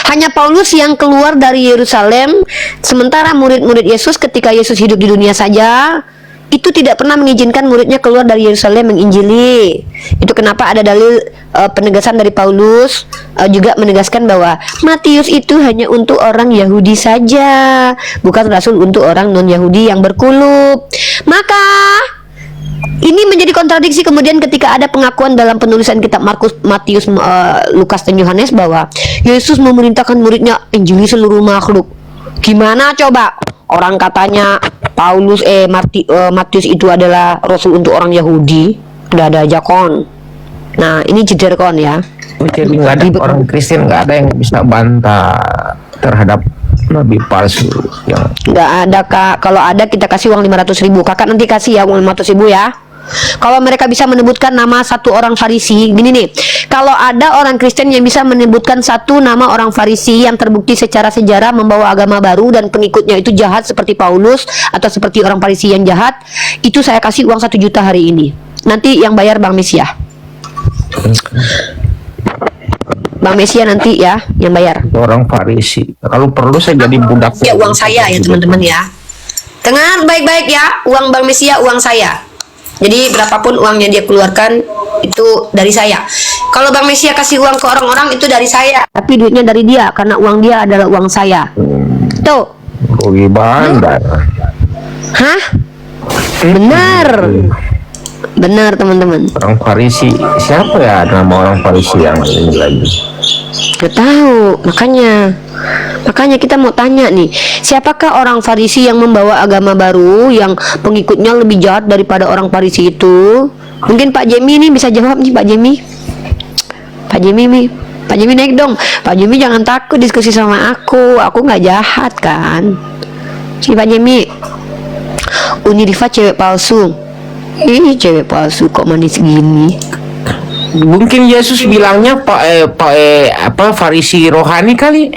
Hanya Paulus yang keluar dari Yerusalem, sementara murid-murid Yesus ketika Yesus hidup di dunia saja itu tidak pernah mengizinkan muridnya keluar dari Yerusalem menginjili. Itu kenapa ada dalil penegasan dari Paulus juga menegaskan bahwa Matius itu hanya untuk orang Yahudi saja, bukan rasul untuk orang non-Yahudi yang berkulub. Maka ini menjadi kontradiksi kemudian ketika ada pengakuan dalam penulisan kitab Markus, Matius, Lukas dan Yohanes bahwa Yesus memerintahkan muridnya Injili seluruh makhluk. Gimana coba? Orang katanya Matius itu adalah rasul untuk orang Yahudi, udah ada aja kon. Nah, ini jeder kon ya. Jadi nggak ada orang Kristen, nggak ada yang bisa bantah terhadap nabi palsu yang Nggak ada, Kak. Kalau ada kita kasih uang 500.000. Kakak nanti kasih ya uang 500.000 ya. Kalau mereka bisa menyebutkan nama satu orang Farisi, gini nih, kalau ada orang Kristen yang bisa menyebutkan satu nama orang Farisi yang terbukti secara sejarah membawa agama baru dan pengikutnya itu jahat seperti Paulus atau seperti orang Farisi yang jahat, itu saya kasih uang 1 juta hari ini. Nanti yang bayar Bang Mesia. Bang Mesia nanti ya yang bayar. orang Farisi. Kalau perlu saya jadi budak. Ya uang saya ya teman-teman ya. Dengar baik-baik ya, uang Bang Mesia uang saya. Jadi berapapun uang yang dia keluarkan itu dari saya. Kalau Bang Mesia kasih uang ke orang-orang itu dari saya, tapi duitnya dari dia karena uang dia adalah uang saya. Tuh. Rugi bandar. Hah? Benar. Benar teman-teman. Orang Farisi, siapa ya nama orang Farisi yang ini lagi? Gak tahu, makanya kita mau tanya nih, siapakah orang Farisi yang membawa agama baru yang pengikutnya lebih jahat daripada orang Farisi itu? Mungkin Pak Jemi nih bisa jawab nih, Pak Jemi. Pak Jemi naik dong. Pak Jemi jangan takut diskusi sama aku nggak jahat kan? Si Pak Jemi. Unirifa cewek palsu. Ih, cewek palsu kok manis gini. Mungkin Yesus bilangnya Farisi rohani kali.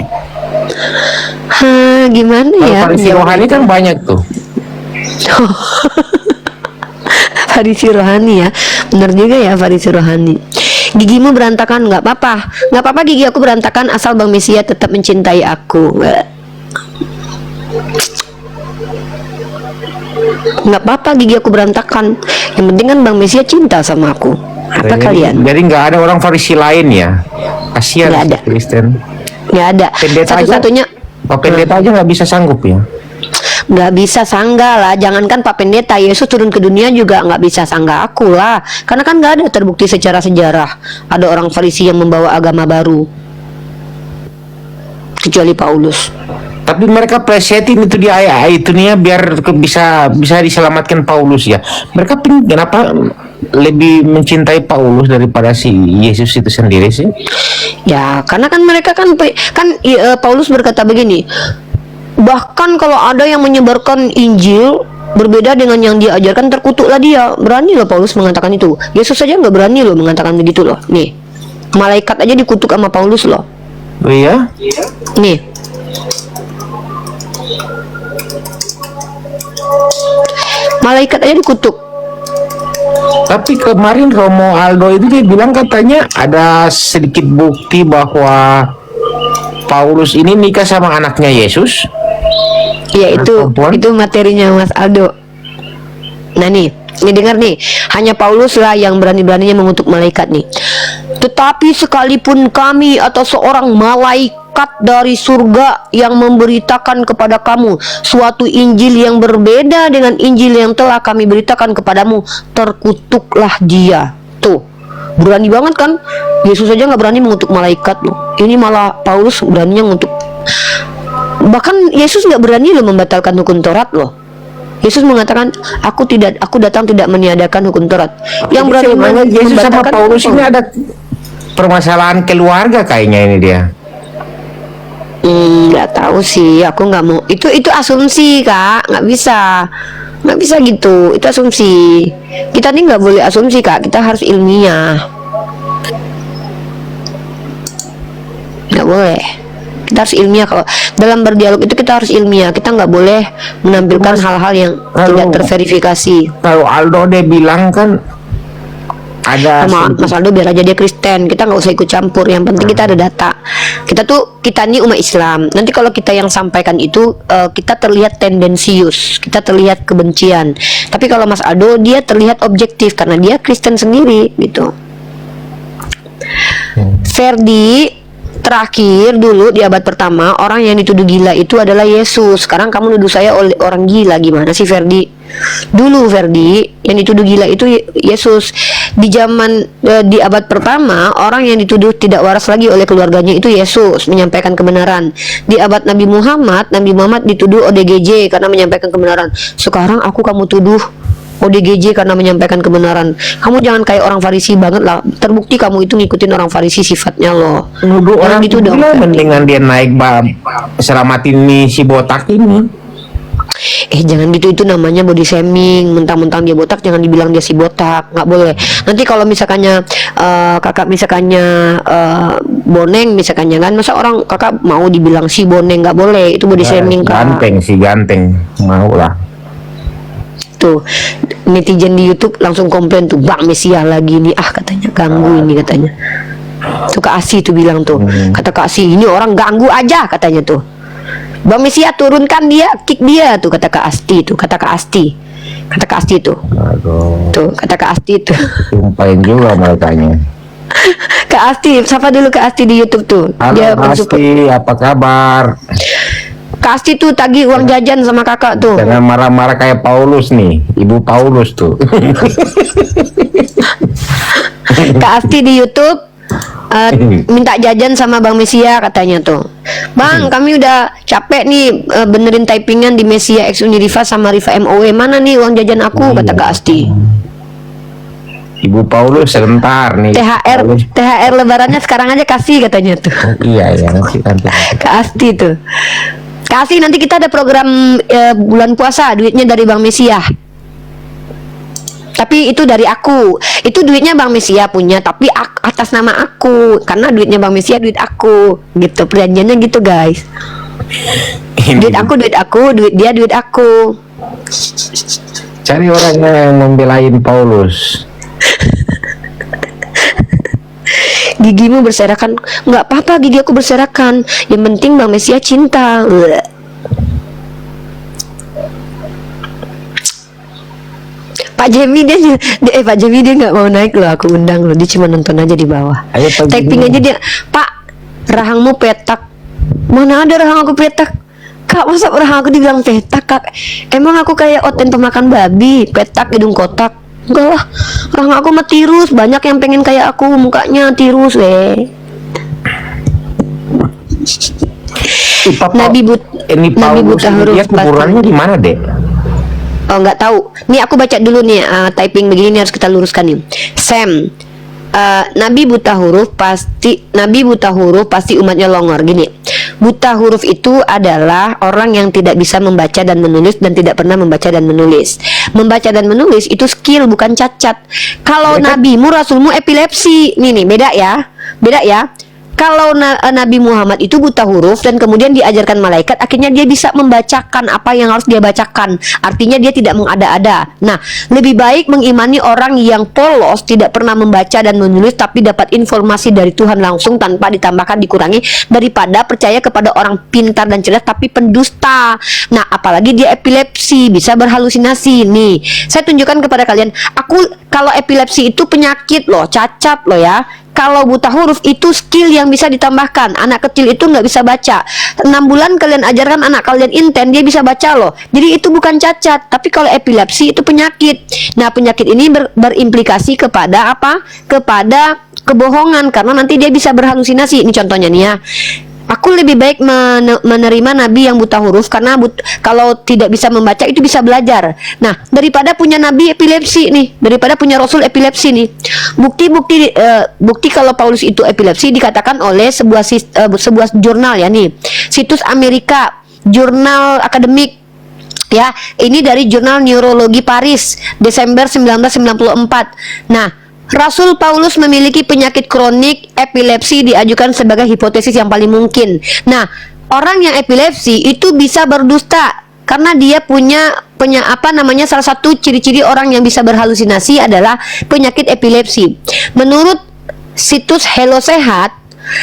Hah, gimana ya? Farisi rohani kan banyak tuh. Farisi rohani ya, benar juga ya Farisi rohani. Gigimu berantakan nggak apa-apa gigi aku berantakan asal Bang Mesia tetap mencintai aku. Nggak apa-apa gigi aku berantakan, yang penting kan Bang Mesia cinta sama aku. Apa kalian? Jadi nggak ada orang Farisi lain ya? Kasihan Nggak ada. Kristen. Nggak ada. Satu-satunya Pak Pendeta aja nggak bisa sanggup ya? nggak bisa sangga lah. Jangankan Pak Pendeta, Yesus turun ke dunia juga nggak bisa sangga aku lah. Karena kan nggak ada terbukti secara sejarah ada orang Farisi yang membawa agama baru kecuali Paulus. Tapi mereka presetin itu di ayat itu nih ya, biar bisa diselamatkan Paulus ya. Mereka kenapa lebih mencintai Paulus daripada si Yesus itu sendiri sih? Ya karena kan mereka Paulus berkata begini, bahkan kalau ada yang menyebarkan Injil berbeda dengan yang dia ajarkan, terkutuklah dia. Berani loh Paulus mengatakan itu. Yesus saja nggak berani loh mengatakan begitu loh. Nih, malaikat aja dikutuk sama Paulus loh. Oh iya? Nih, malaikat aja dikutuk. Tapi kemarin Romo Aldo itu dia bilang katanya ada sedikit bukti bahwa Paulus ini nikah sama anaknya Yesus. Ya itu perempuan. itu materinya Mas Aldo. Nah nih dengar nih, hanya Paulus lah yang berani-beraninya mengutuk malaikat nih. Tetapi sekalipun kami atau seorang malaikat dari surga yang memberitakan kepada kamu suatu Injil yang berbeda dengan Injil yang telah kami beritakan kepadamu, terkutuklah dia. Tuh, berani banget kan? Yesus saja nggak berani mengutuk malaikat loh. Ini malah Paulus beraninya mengutuk. Bahkan Yesus nggak berani loh membatalkan hukum Taurat loh. Yesus mengatakan, aku datang tidak meniadakan hukum Taurat. Yang berani Yesus sama membatalkan Paulus ini ada permasalahan keluarga kayaknya ini dia. Nggak tahu sih, aku nggak mau. Itu asumsi Kak, nggak bisa gitu. Itu asumsi. Kita nih nggak boleh asumsi Kak, kita harus ilmiah. Nggak boleh. Kita harus ilmiah. Kalau dalam berdialog itu kita harus ilmiah. Kita nggak boleh menampilkan hal-hal yang tidak terverifikasi. Kalau Aldo dia bilang kan ada Mas Aldo biar aja dia Kristen, kita nggak usah ikut campur. Yang penting kita ada data. Kita ini umat Islam. Nanti kalau kita yang sampaikan itu kita terlihat tendensius, kita terlihat kebencian. Tapi kalau Mas Aldo dia terlihat objektif karena dia Kristen sendiri gitu. Ferdi, terakhir dulu di abad pertama orang yang dituduh gila itu adalah Yesus. Sekarang kamu nuduh saya oleh orang gila, gimana sih Ferdi? Dulu Ferdi yang dituduh gila itu Yesus. Di zaman di abad pertama orang yang dituduh tidak waras lagi oleh keluarganya itu Yesus, menyampaikan kebenaran. Di abad Nabi Muhammad dituduh ODGJ karena menyampaikan kebenaran. Sekarang kamu tuduh ODGJ karena menyampaikan kebenaran. Kamu jangan kayak orang Farisi banget lah. Terbukti kamu itu ngikutin orang Farisi sifatnya loh. Nuduh orang gitu itu dong. mendingan dia naik selamatin si botak ini. Jangan gitu, itu namanya body shaming. Mentang-mentang dia botak jangan dibilang dia si botak, nggak boleh. Nanti kalau misalkannya kakak misalkannya boneng misalkannya kan, masa orang kakak mau dibilang si boneng, nggak boleh, itu body shaming kak. Ganteng mau lah. Tuh netizen di YouTube langsung komplain tuh, Bang Mesia lagi nih, katanya ganggu ini katanya. Tuh Kak Asi tuh bilang tuh, kata Kak Asi, ini orang ganggu aja katanya tuh. Bang Mesia turunkan dia, kick dia tuh, kata Kak Asti tuh, kata Kak Asti tuh. Aduh. Tuh kata Kak Asti tuh. Tumpahin juga merekanya. Kak Asti, siapa dulu Kak Asti di YouTube tuh? Halo Dia Asti, apa kabar? Kak Asti tuh tagih uang jajan sama kakak tuh. Jangan marah-marah kayak Paulus nih, Ibu Paulus tuh. Kak Asti di YouTube minta jajan sama Bang Mesia katanya tuh. Bang, kami udah capek nih benerin typingan di Mesia X Uniriva sama Riva MOE. Mana nih uang jajan aku, kata Kak Asti. Ibu Paulus sebentar nih. THR lebarannya sekarang aja kasih katanya tuh. Iya nanti. Kak Asti tuh. Kak Asti, nanti kita ada program bulan puasa, duitnya dari Bang Mesia. Tapi itu dari aku. Itu duitnya Bang Mesia punya, tapi atas nama aku. Karena duitnya Bang Mesia duit aku. Gitu, perjanjiannya gitu, guys. Duit aku, duit dia duit aku. Cari orang yang membelain Paulus. Gigimu berserakan, nggak apa-apa gigi aku berserakan, yang penting Bang Mesia cinta. Pak Jemi Pak Jemi dia nggak mau naik loh, aku undang loh, dia cuma nonton aja di bawah. Ayo, Pak Typing Jemi. aja dia, Pak, rahangmu petak. Mana ada rahang aku petak? Kak, masa rahang aku dibilang petak, Kak? Emang aku kayak oten pemakan babi, petak hidung kotak? Enggak lah, rahang aku mah tirus, banyak yang pengen kayak aku, mukanya tirus Nabi buta huruf dia kuburannya di mana, Dek? Oh, nggak tahu. Nih aku baca dulu nih, typing begini nih harus kita luruskan nih. Sam, Nabi buta huruf pasti umatnya longor. Gini, buta huruf itu adalah orang yang tidak bisa membaca dan menulis dan tidak pernah membaca dan menulis. Membaca dan menulis itu skill, bukan cacat. Kalau nabimu, rasulmu epilepsi, nih beda ya. Kalau Nabi Muhammad itu buta huruf dan kemudian diajarkan malaikat, akhirnya dia bisa membacakan apa yang harus dia bacakan. Artinya dia tidak mengada-ada. Nah, lebih baik mengimani orang yang polos, tidak pernah membaca dan menulis, tapi dapat informasi dari Tuhan langsung tanpa ditambahkan dikurangi, daripada percaya kepada orang pintar dan cerdas tapi pendusta. Nah, apalagi dia epilepsi, bisa berhalusinasi. Nih, saya tunjukkan kepada kalian. Kalau epilepsi itu penyakit loh, cacat loh ya. Kalau buta huruf itu skill yang bisa ditambahkan. Anak kecil itu nggak bisa baca. 6 bulan kalian ajarkan anak kalian inten, dia bisa baca loh. Jadi itu bukan cacat. Tapi kalau epilepsi itu penyakit. Nah, penyakit ini berimplikasi kepada apa? Kepada kebohongan. Karena nanti dia bisa berhalusinasi. Ini contohnya nih ya. Aku lebih baik menerima nabi yang buta huruf, karena kalau tidak bisa membaca itu bisa belajar. Nah, daripada punya nabi epilepsi nih, daripada punya rasul epilepsi nih. Bukti kalau Paulus itu epilepsi dikatakan oleh sebuah jurnal ya nih. Situs Amerika, jurnal akademik. Ya, ini dari jurnal Neurologi Paris, Desember 1994. Nah, Rasul Paulus memiliki penyakit kronik epilepsi diajukan sebagai hipotesis yang paling mungkin. Nah, orang yang epilepsi itu bisa berdusta karena dia punya salah satu ciri-ciri orang yang bisa berhalusinasi adalah penyakit epilepsi. Menurut situs Hello Sehat,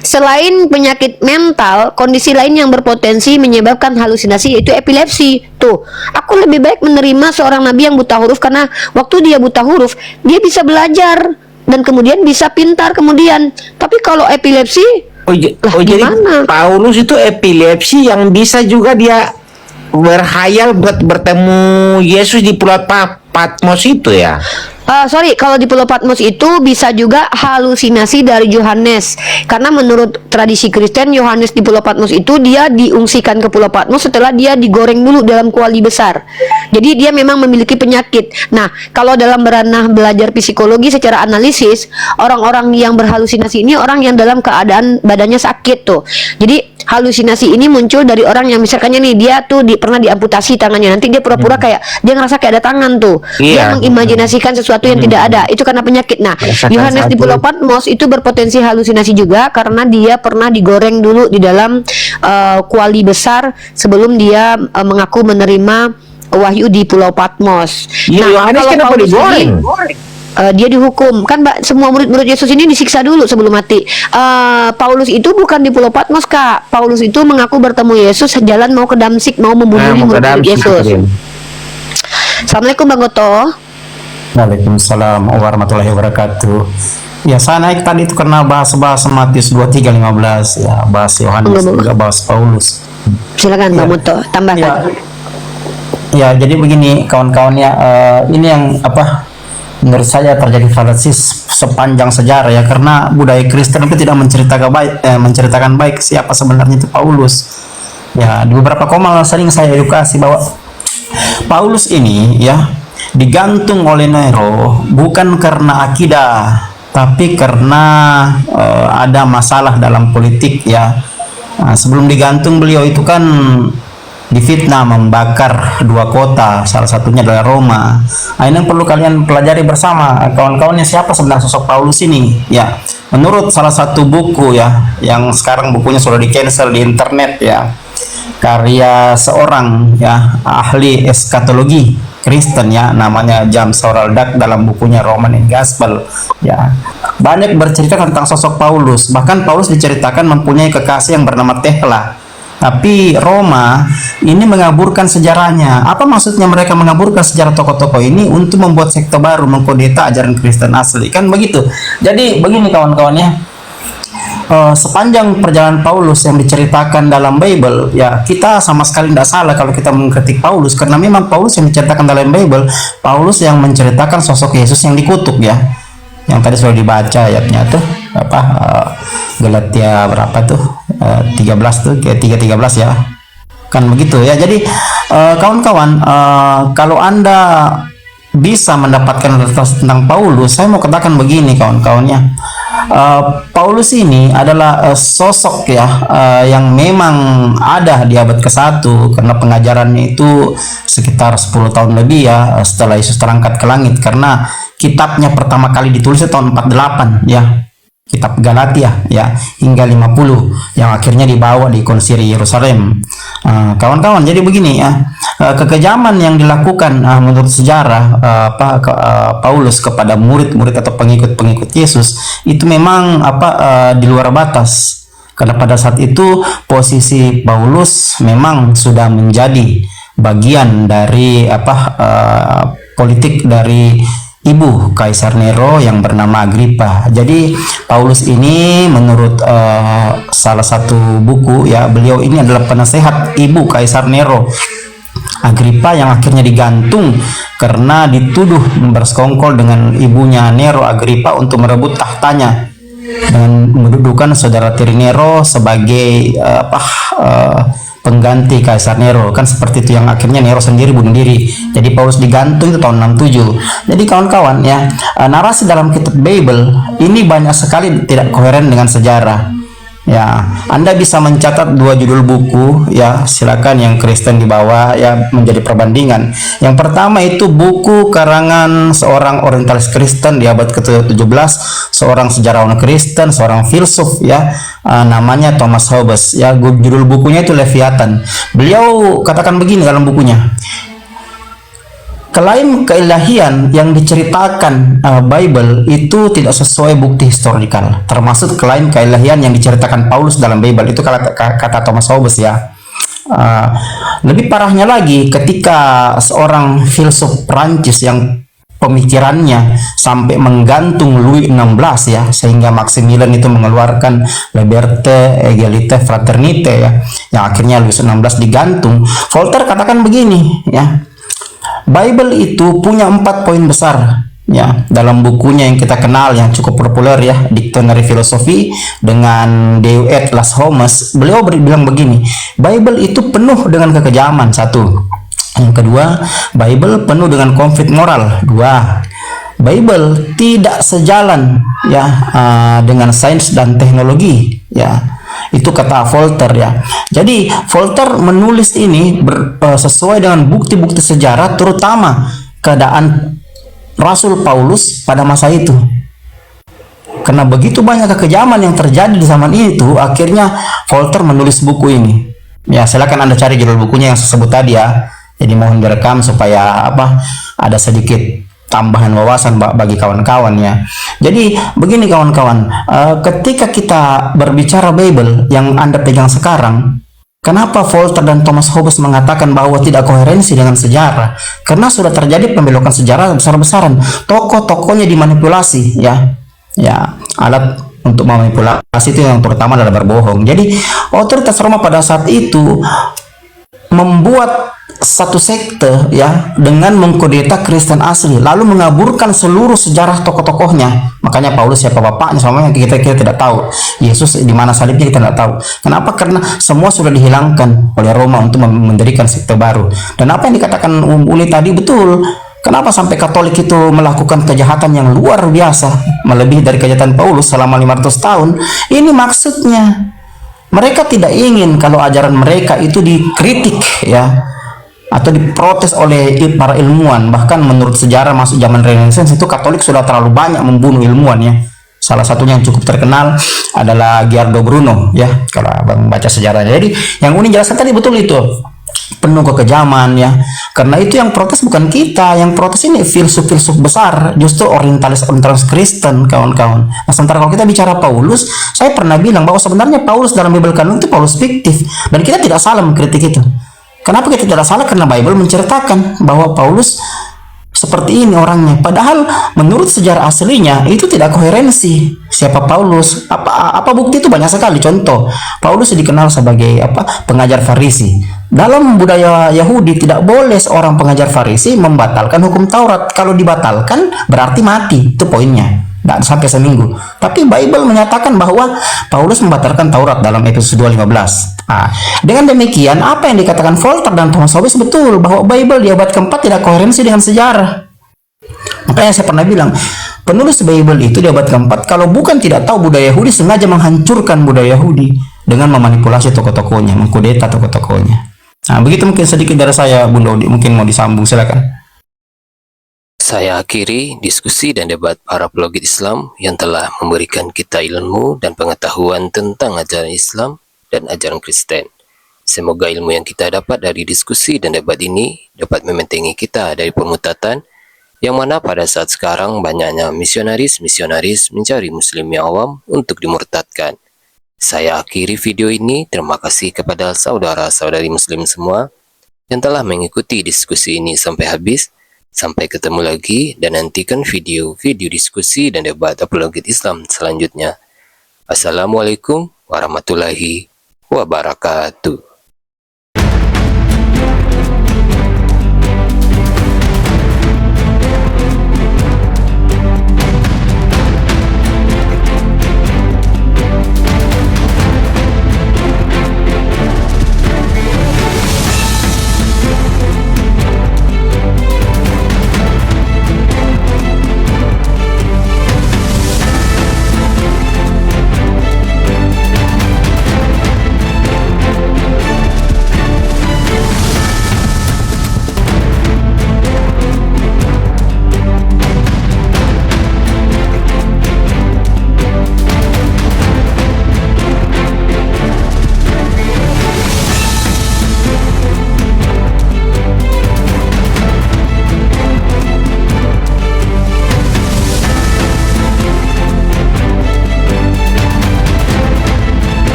selain penyakit mental, kondisi lain yang berpotensi menyebabkan halusinasi yaitu epilepsi. Tuh, aku lebih baik menerima seorang nabi yang buta huruf karena waktu dia buta huruf, dia bisa belajar. dan kemudian bisa pintar kemudian. Tapi kalau epilepsi, Jadi gimana? Paulus itu epilepsi yang bisa juga dia berhayal buat bertemu Yesus di Pulau Patmos itu ya. Sorry, kalau di Pulau Patmos itu bisa juga halusinasi dari Yohanes. Karena menurut tradisi Kristen, Yohanes di Pulau Patmos itu dia diungsikan ke Pulau Patmos setelah dia digoreng dulu dalam kuali besar. Jadi dia memang memiliki penyakit. Nah, kalau dalam ranah belajar psikologi secara analisis, orang-orang yang berhalusinasi ini orang yang dalam keadaan badannya sakit tuh. Jadi halusinasi ini muncul dari orang yang misalkannya nih dia tuh pernah diamputasi tangannya, nanti dia pura-pura kayak dia ngerasa kayak ada tangan tuh. Dia Iya. mengimajinasikan sesuatu yang tidak ada. Itu karena penyakit. Nah, Merasakan Yohanes di satu. Pulau Patmos itu berpotensi halusinasi juga karena dia pernah digoreng dulu di dalam kuali besar sebelum dia mengaku menerima wahyu di Pulau Patmos. Ya, Yohanes kalau kenapa Paulus digoreng? dia dihukum kan, semua murid-murid Yesus ini disiksa dulu sebelum mati. Paulus itu bukan di Pulau Patmos, Kak. Paulus itu mengaku bertemu Yesus jalan mau ke Damsik, mau membunuh Mau ke murid-murid Damsik, Yesus. keren. Assalamualaikum Bang Goto. Waalaikumsalam warahmatullahi wabarakatuh. Ya, saya naik tadi itu karena bahas-bahas Matius 23:15 ya, bahas Yohanes Enggak, juga bahas Paulus. Silakan Bang Ya. Goto, Ya, tambahkan. ya jadi begini kawan-kawannya, ini yang menurut saya terjadi falasis sepanjang sejarah ya, karena budaya Kristen itu tidak menceritakan baik siapa sebenarnya itu Paulus. Ya, di beberapa komal sering saya edukasi bahwa Paulus ini ya digantung oleh Nero bukan karena akidah, tapi karena ada masalah dalam politik ya. Nah, sebelum digantung beliau itu kan difitnah membakar dua kota, salah satunya adalah Roma. Nah, ini yang perlu kalian pelajari bersama kawan-kawannya, siapa sebenarnya sosok Paulus ini ya. Menurut salah satu buku ya, yang sekarang bukunya sudah di cancel di internet ya, karya seorang ya ahli eskatologi Kristen ya, namanya James Soraldak, dalam bukunya Roman and Gospel ya, banyak bercerita tentang sosok Paulus. Bahkan Paulus diceritakan mempunyai kekasih yang bernama Thekla. Tapi Roma ini mengaburkan sejarahnya. Apa maksudnya mereka mengaburkan sejarah tokoh-tokoh ini untuk membuat sekte baru, mengkudeta ajaran Kristen asli, kan begitu. Jadi begini kawan-kawannya, sepanjang perjalanan Paulus yang diceritakan dalam Bible ya, kita sama sekali tidak salah kalau kita mengkritik Paulus, karena memang Paulus yang diceritakan dalam Bible, Paulus yang menceritakan sosok Yesus yang dikutuk ya, yang tadi sudah dibaca ayatnya tuh apa, Galatia berapa tuh, 13 tuh, kayak 3:13 ya, kan begitu ya. Jadi kawan-kawan, kalau Anda bisa mendapatkan referensi tentang Paulus, saya mau katakan begini kawan-kawannya, Paulus ini adalah sosok ya, yang memang ada di abad ke-1, karena pengajarannya itu sekitar 10 tahun lebih ya setelah Yesus terangkat ke langit, karena kitabnya pertama kali ditulis tahun 48 ya, kitab Galatia ya, hingga 50 yang akhirnya dibawa di konsili Yerusalem. Kawan-kawan, jadi begini ya, kekejaman yang dilakukan menurut sejarah Paulus kepada murid-murid atau pengikut-pengikut Yesus itu memang di luar batas, karena pada saat itu posisi Paulus memang sudah menjadi bagian dari politik dari ibu Kaisar Nero yang bernama Agrippa. Jadi Paulus ini menurut salah satu buku ya, beliau ini adalah penasehat ibu Kaisar Nero Agrippa, yang akhirnya digantung karena dituduh bersekongkol dengan ibunya Nero, Agrippa, untuk merebut tahtanya dengan mendudukan saudara tiri Nero sebagai pengganti Kaisar Nero, kan seperti itu, yang akhirnya Nero sendiri bunuh diri. Jadi Paulus digantung itu tahun 67. Jadi kawan-kawan ya, narasi dalam kitab Bible ini banyak sekali tidak koheren dengan sejarah. Ya, Anda bisa mencatat 2 judul buku ya, silakan yang Kristen di bawah ya menjadi perbandingan. Yang pertama itu buku karangan seorang orientalis Kristen di abad ke-17, seorang sejarawan Kristen, seorang filsuf ya, namanya Thomas Hobbes ya. Judul bukunya itu Leviathan. Beliau katakan begini dalam bukunya: klaim keilahian yang diceritakan Bible itu tidak sesuai bukti historikal, termasuk klaim keilahian yang diceritakan Paulus dalam Bible. Itu kata Thomas Hobbes ya. Lebih parahnya lagi, ketika seorang filsuf Prancis yang pemikirannya sampai menggantung Louis XVI ya, sehingga Maximilian itu mengeluarkan Liberté, Égalité, Fraternité ya, yang akhirnya Louis XVI digantung. Voltaire katakan begini ya, Bible itu punya 4 poin besar ya, dalam bukunya yang kita kenal yang cukup populer ya, Dictionary Philosophy dengan Deus et las Hommes. Beliau bilang begini, Bible itu penuh dengan kekejaman, 1. Yang kedua, Bible penuh dengan konflik moral, 2. Bible tidak sejalan ya dengan sains dan teknologi ya. Itu kata Voltaire ya. Jadi Voltaire menulis ini sesuai dengan bukti-bukti sejarah, terutama keadaan Rasul Paulus pada masa itu. Karena begitu banyak kekejaman yang terjadi di zaman itu, akhirnya Voltaire menulis buku ini. Ya, silakan Anda cari judul bukunya yang saya sebut tadi ya. Jadi mohon direkam supaya ada sedikit tambahan wawasan bagi kawan-kawan ya. Jadi begini kawan-kawan, ketika kita berbicara Bible yang Anda pegang sekarang, kenapa Voltaire dan Thomas Hobbes mengatakan bahwa tidak koherensi dengan sejarah? Karena sudah terjadi pembelokan sejarah besar-besaran. Tokoh-tokohnya dimanipulasi ya. Ya, alat untuk memanipulasi itu yang terutama adalah berbohong. Jadi otoritas Roma pada saat itu membuat satu sekte ya dengan mengkudeta Kristen asli, lalu mengaburkan seluruh sejarah tokoh-tokohnya. Makanya Paulus siapa bapaknya sama kita tidak tahu, Yesus di mana salibnya kita tidak tahu. Kenapa? Karena semua sudah dihilangkan oleh Roma untuk mendirikan sekte baru. Dan apa yang dikatakan Uli tadi betul. Kenapa sampai Katolik itu melakukan kejahatan yang luar biasa, melebihi dari kejahatan Paulus selama 500 tahun? Ini maksudnya mereka tidak ingin kalau ajaran mereka itu dikritik ya, atau diprotes oleh para ilmuwan. Bahkan menurut sejarah masuk zaman Renaissance itu Katolik sudah terlalu banyak membunuh ilmuwan ya. Salah satunya yang cukup terkenal adalah Giardo Bruno ya, kalau abang baca sejarahnya. Jadi yang Uni jelaskan tadi betul itu, penuh kekejaman ya. Karena itu yang protes bukan kita, yang protes ini filsuf-filsuf besar, justru orientalis Kristen kawan-kawan. Nah, sementara kalau kita bicara Paulus, saya pernah bilang bahwa sebenarnya Paulus dalam Bible Canon itu Paulus fiktif, dan kita tidak salah mengkritik itu. Kenapa kita tidak salah? Karena Bible menceritakan bahwa Paulus seperti ini orangnya. Padahal menurut sejarah aslinya itu tidak koherensi. Siapa Paulus? Apa bukti itu banyak sekali. Contoh, Paulus dikenal sebagai pengajar Farisi. Dalam budaya Yahudi tidak boleh seorang pengajar Farisi membatalkan hukum Taurat. Kalau dibatalkan berarti mati. Itu poinnya. Tidak sampai seminggu. Tapi Bible menyatakan bahwa Paulus membatalkan Taurat dalam Efesus 2:15. Nah, dengan demikian apa yang dikatakan Voltaire dan Thomas Hobbes betul, bahwa Bible di abad keempat tidak koherensi dengan sejarah. Makanya saya pernah bilang, penulis Bible itu di abad keempat kalau bukan tidak tahu budaya Yahudi, sengaja menghancurkan budaya Yahudi dengan memanipulasi tokoh-tokohnya, mengkudeta tokoh-tokohnya. Nah, begitu mungkin sedikit dari saya, Bunda Odi. Mungkin mau disambung, silakan. Saya akhiri diskusi dan debat para apologet Islam yang telah memberikan kita ilmu dan pengetahuan tentang ajaran Islam dan ajaran Kristen. Semoga ilmu yang kita dapat dari diskusi dan debat ini dapat membentengi kita dari permutatan, yang mana pada saat sekarang banyaknya misionaris mencari muslim yang awam untuk dimurtadkan. Saya akhiri video ini. Terima kasih kepada saudara-saudari muslim semua yang telah mengikuti diskusi ini sampai habis. Sampai ketemu lagi dan nantikan video-video diskusi dan debat apologet Islam selanjutnya. Assalamualaikum warahmatullahi wabarakatuh.